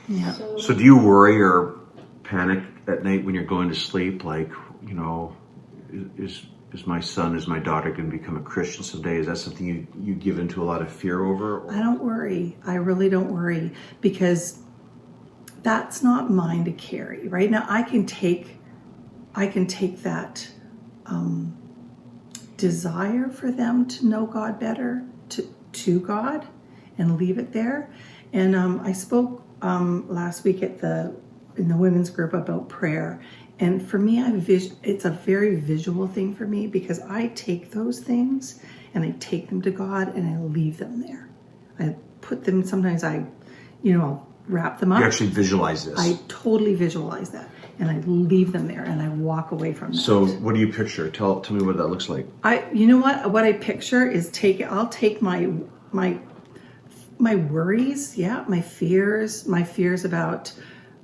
Yeah. So do you worry or panic at night when you're going to sleep? Like, is my son, is my daughter going to become a Christian someday? Is that something you give into a lot of fear over? Or? I don't worry. I really don't worry, because that's not mine to carry. Right now, I can take that desire for them to know God better to God and leave it there. And I spoke last week in the women's group about prayer. And for me, it's a very visual thing for me, because I take those things and I take them to God and I leave them there. I put them, sometimes I'll wrap them up. You actually visualize this. I totally visualize that, and I leave them there, and I walk away from that. So what do you picture? Tell me what that looks like. You know what I picture is I'll take my worries, my fears about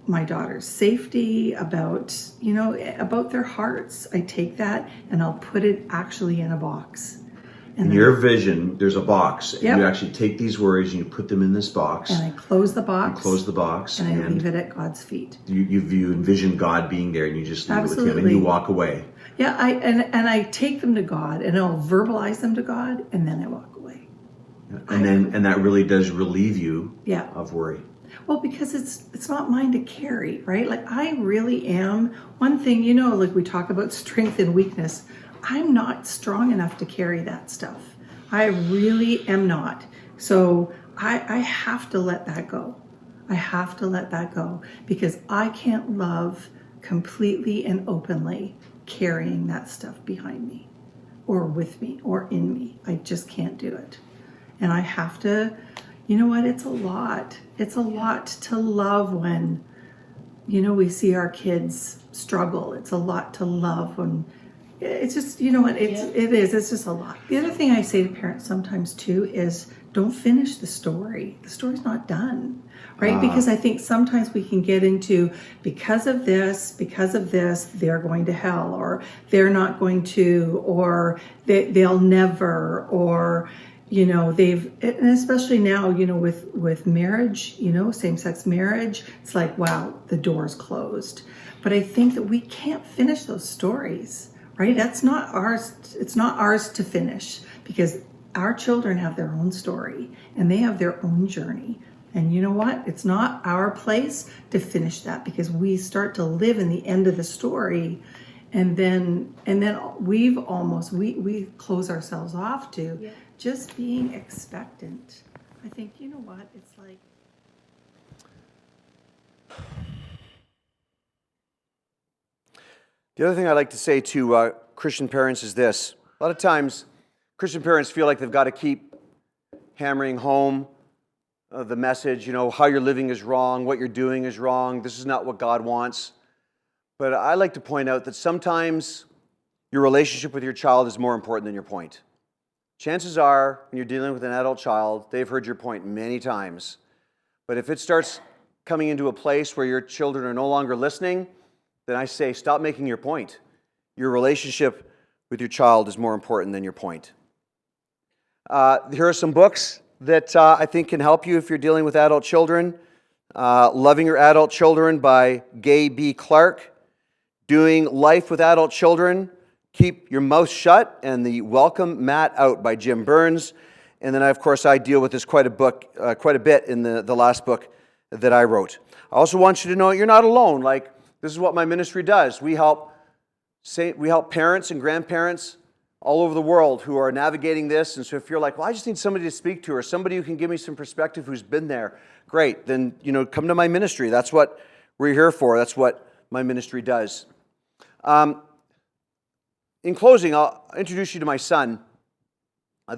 my daughter's safety, about their hearts. I take that and I'll put it actually in a box. In your vision, there's a box, and Yep. you actually take these worries and you put them in this box. And I close the box. And And I leave it at God's feet. You envision God being there, and you just leave it with Him, and Absolutely. you walk away. Yeah, I take them to God, and I'll verbalize them to God, and then I walk away. And that really does relieve you Yeah. of worry. Well, because it's not mine to carry, right? Like I really am. One thing, like we talk about strength and weakness, I'm not strong enough to carry that stuff. I really am not. So I have to let that go. I have to let that go because I can't love completely and openly carrying that stuff behind me or with me or in me. I just can't do it. And I have to, you know what, it's a lot. It's a lot to love when, we see our kids struggle. It's a lot to love when, it's just, it is. It's just a lot. The other thing I say to parents sometimes too is don't finish the story. The story's not done, right? Because I think sometimes we can get into because of this, they're going to hell, or they're not going to, or they'll never, or and especially now, with marriage, same-sex marriage, it's like, wow, the door's closed. But I think that we can't finish those stories, right? That's not ours. It's not ours to finish because our children have their own story and they have their own journey. And you know what? It's not our place to finish that because we start to live in the end of the story. And then we close ourselves off to just being expectant. I think, you know what? It's like, The other thing I like to say to Christian parents is this. A lot of times, Christian parents feel like they've got to keep hammering home the message, how you're living is wrong, what you're doing is wrong, this is not what God wants. But I like to point out that sometimes your relationship with your child is more important than your point. Chances are, when you're dealing with an adult child, they've heard your point many times. But if it starts coming into a place where your children are no longer listening, then I say, stop making your point. Your relationship with your child is more important than your point. Here are some books that I think can help you if you're dealing with adult children. Loving Your Adult Children by Gay B. Clark. Doing Life with Adult Children, Keep Your Mouth Shut, and The Welcome Mat Out by Jim Burns. And then, of course, I deal with this quite a bit in the last book that I wrote. I also want you to know you're not alone. Like, this is what my ministry does. We help parents and grandparents all over the world who are navigating this. And so if you're like, well, I just need somebody to speak to or somebody who can give me some perspective who's been there, great. Then, come to my ministry. That's what we're here for. That's what my ministry does. In closing, I'll introduce you to my son.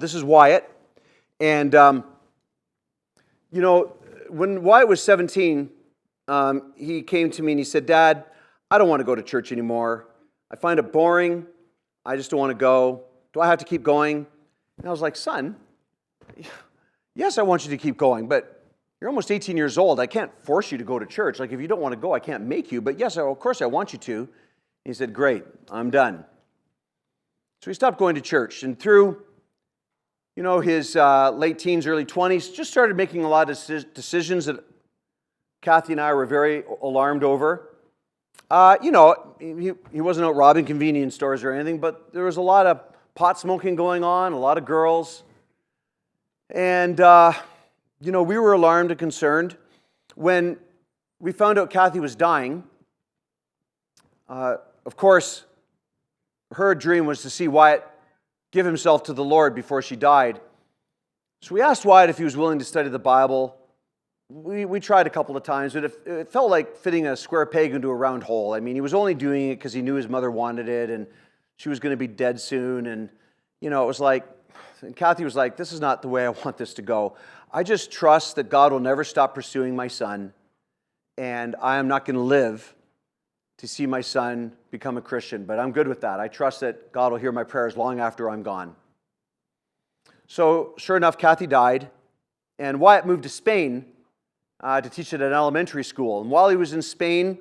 This is Wyatt. And, when Wyatt was 17, he came to me and he said, Dad, I don't want to go to church anymore. I find it boring. I just don't want to go. Do I have to keep going? And I was like, son, yes, I want you to keep going, but you're almost 18 years old. I can't force you to go to church. Like, if you don't want to go, I can't make you. But yes, of course I want you to. He said, great, I'm done. So he stopped going to church. And through, his late teens, early 20s, just started making a lot of decisions that Kathy and I were very alarmed over. He wasn't out robbing convenience stores or anything, but there was a lot of pot smoking going on, a lot of girls. And, we were alarmed and concerned. When we found out Kathy was dying, of course, her dream was to see Wyatt give himself to the Lord before she died. So we asked Wyatt if he was willing to study the Bible. We tried a couple of times, but it felt like fitting a square peg into a round hole. I mean, he was only doing it because he knew his mother wanted it, and she was going to be dead soon. And, it was like, and Kathy was like, this is not the way I want this to go. I just trust that God will never stop pursuing my son. and I am not going to live to see my son become a Christian, but I'm good with that. I trust that God will hear my prayers long after I'm gone. So, sure enough, Kathy died, and Wyatt moved to Spain to teach at an elementary school. And while he was in Spain,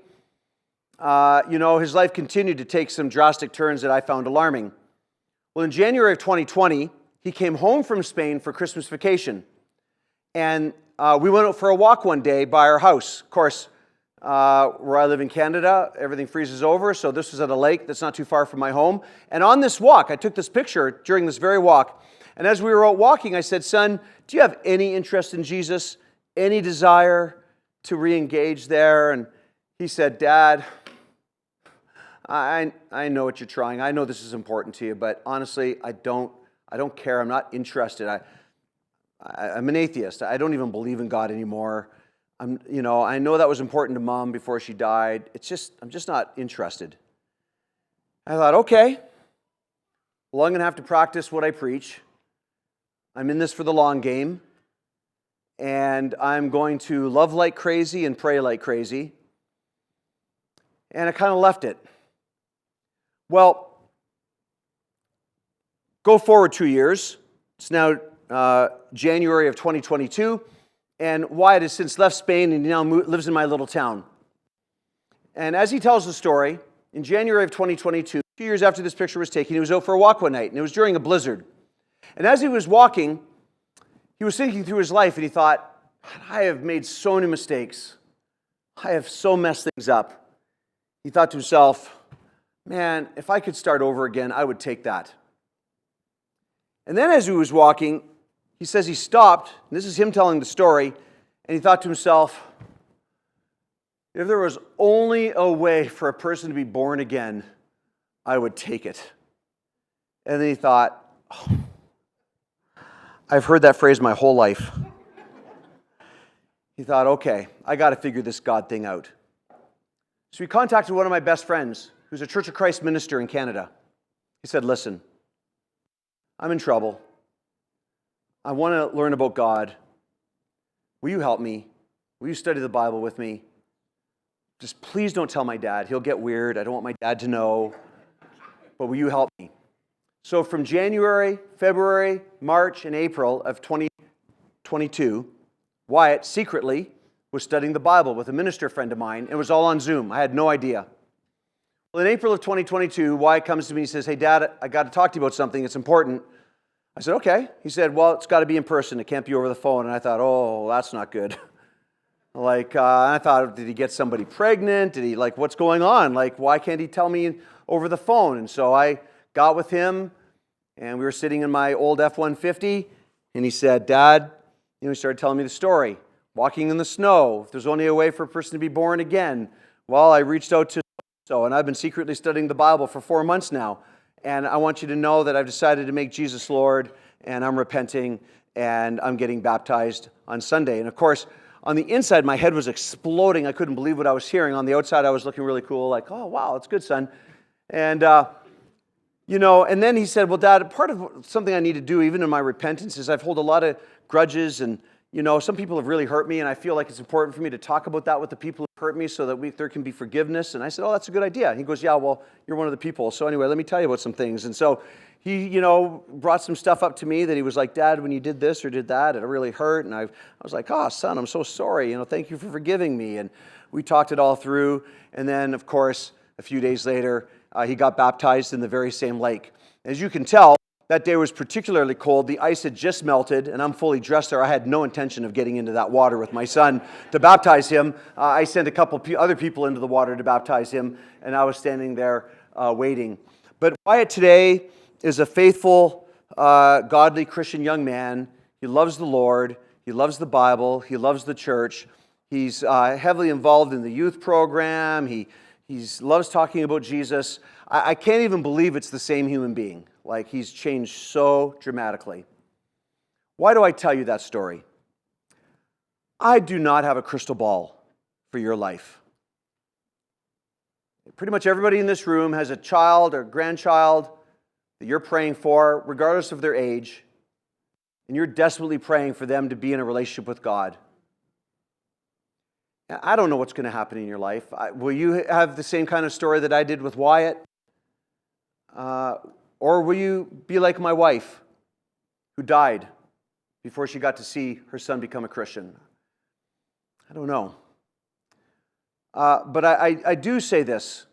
his life continued to take some drastic turns that I found alarming. Well, in January of 2020, he came home from Spain for Christmas vacation. And we went out for a walk one day by our house. Of course, where I live in Canada, everything freezes over, so this was at a lake that's not too far from my home. And on this walk, I took this picture during this very walk, and as we were out walking, I said, "Son, do you have any interest in Jesus? Any desire to re-engage there?" And he said, "Dad, I know what you're trying. I know this is important to you, but honestly, I don't care. I'm not interested. I'm an atheist. I don't even believe in God anymore. I know that was important to Mom before she died. I'm just not interested." I thought, okay, well, I'm going to have to practice what I preach. I'm in this for the long game, and I'm going to love like crazy and pray like crazy. And I kind of left it. Well, go forward 2 years. It's now January of 2022, and Wyatt has since left Spain and he now lives in my little town. And as he tells the story, in January of 2022, 2 years after this picture was taken, he was out for a walk one night, and it was during a blizzard. And as he was walking, he was thinking through his life, and he thought, "I have made so many mistakes. I have so messed things up." He thought to himself, "Man, if I could start over again, I would take that." And then as he was walking, he says he stopped, and this is him telling the story, and he thought to himself, "If there was only a way for a person to be born again, I would take it." And then he thought, "Oh, I've heard that phrase my whole life." He thought, "Okay, I got to figure this God thing out." So he contacted one of my best friends, who's a Church of Christ minister in Canada. He said, "Listen, I'm in trouble. I want to learn about God. Will you help me? Will you study the Bible with me? Just please don't tell my dad. He'll get weird. I don't want my dad to know. But will you help me?" So from January, February, March, and April of 2022, Wyatt secretly was studying the Bible with a minister friend of mine. It was all on Zoom. I had no idea. Well, in April of 2022, Wyatt comes to me and says, "Hey, Dad, I got to talk to you about something. It's important." I said, "Okay." He said, "Well, it's got to be in person. It can't be over the phone." And I thought, "Oh, that's not good." I thought, did he get somebody pregnant? What's going on? Why can't he tell me over the phone? And so I got with him, and we were sitting in my old F-150, and he said, "Dad," he started telling me the story. Walking in the snow, if there's only a way for a person to be born again. Well, I reached out to and I've been secretly studying the Bible for 4 months now. And I want you to know that I've decided to make Jesus Lord, and I'm repenting, and I'm getting baptized on Sunday. And of course, on the inside, my head was exploding. I couldn't believe what I was hearing. On the outside, I was looking really cool, like, "Oh, wow, that's good, son." And, and then he said, "Well, Dad, part of something I need to do, even in my repentance, is I've held a lot of grudges, and, some people have really hurt me, and I feel like it's important for me to talk about that with the people who hurt me so that there can be forgiveness." And I said, "Oh, that's a good idea." And he goes, "Yeah, well, you're one of the people. So anyway, let me tell you about some things." And so he, brought some stuff up to me that he was like, "Dad, when you did this or did that, it really hurt." And I was like, "Oh, son, I'm so sorry. Thank you for forgiving me." And we talked it all through. And then, of course, a few days later, he got baptized in the very same lake. As you can tell, that day was particularly cold. The ice had just melted, and I'm fully dressed there. I had no intention of getting into that water with my son to baptize him. I sent a couple other people into the water to baptize him, and I was standing there waiting. But Wyatt today is a faithful, godly Christian young man. He loves the Lord. He loves the Bible. He loves the church. He's heavily involved in the youth program. He loves talking about Jesus. I can't even believe it's the same human being. He's changed so dramatically. Why do I tell you that story? I do not have a crystal ball for your life. Pretty much everybody in this room has a child or grandchild that you're praying for, regardless of their age, and you're desperately praying for them to be in a relationship with God. I don't know what's going to happen in your life. Will you have the same kind of story that I did with Wyatt? Or will you be like my wife, who died before she got to see her son become a Christian? I don't know. But I do say this.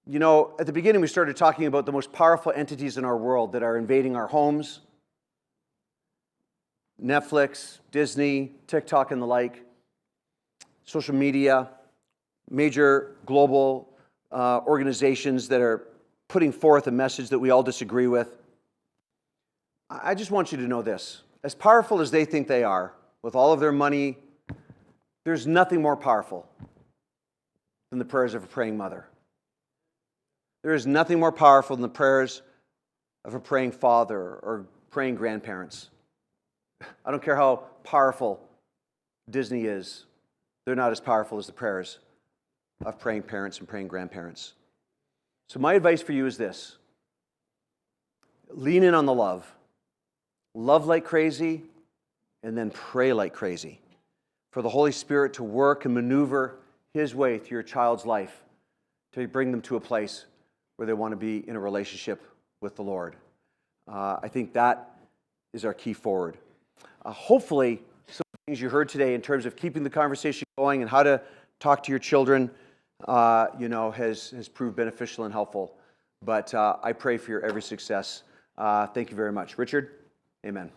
You know, at the beginning we started talking about the most powerful entities in our world that are invading our homes. Netflix, Disney, TikTok, and the like. Social media, major global organizations that are putting forth a message that we all disagree with. I just want you to know this. As powerful as they think they are, with all of their money, there's nothing more powerful than the prayers of a praying mother. There is nothing more powerful than the prayers of a praying father or praying grandparents. I don't care how powerful Disney is. They're not as powerful as the prayers of praying parents and praying grandparents. So my advice for you is this. Lean in on the love. Love like crazy, and then pray like crazy for the Holy Spirit to work and maneuver His way through your child's life to bring them to a place where they want to be in a relationship with the Lord. I think that is our key forward. Hopefully, some of the things you heard today in terms of keeping the conversation going and how to talk to your children, has proved beneficial and helpful. But I pray for your every success. Thank you very much. Richard, amen.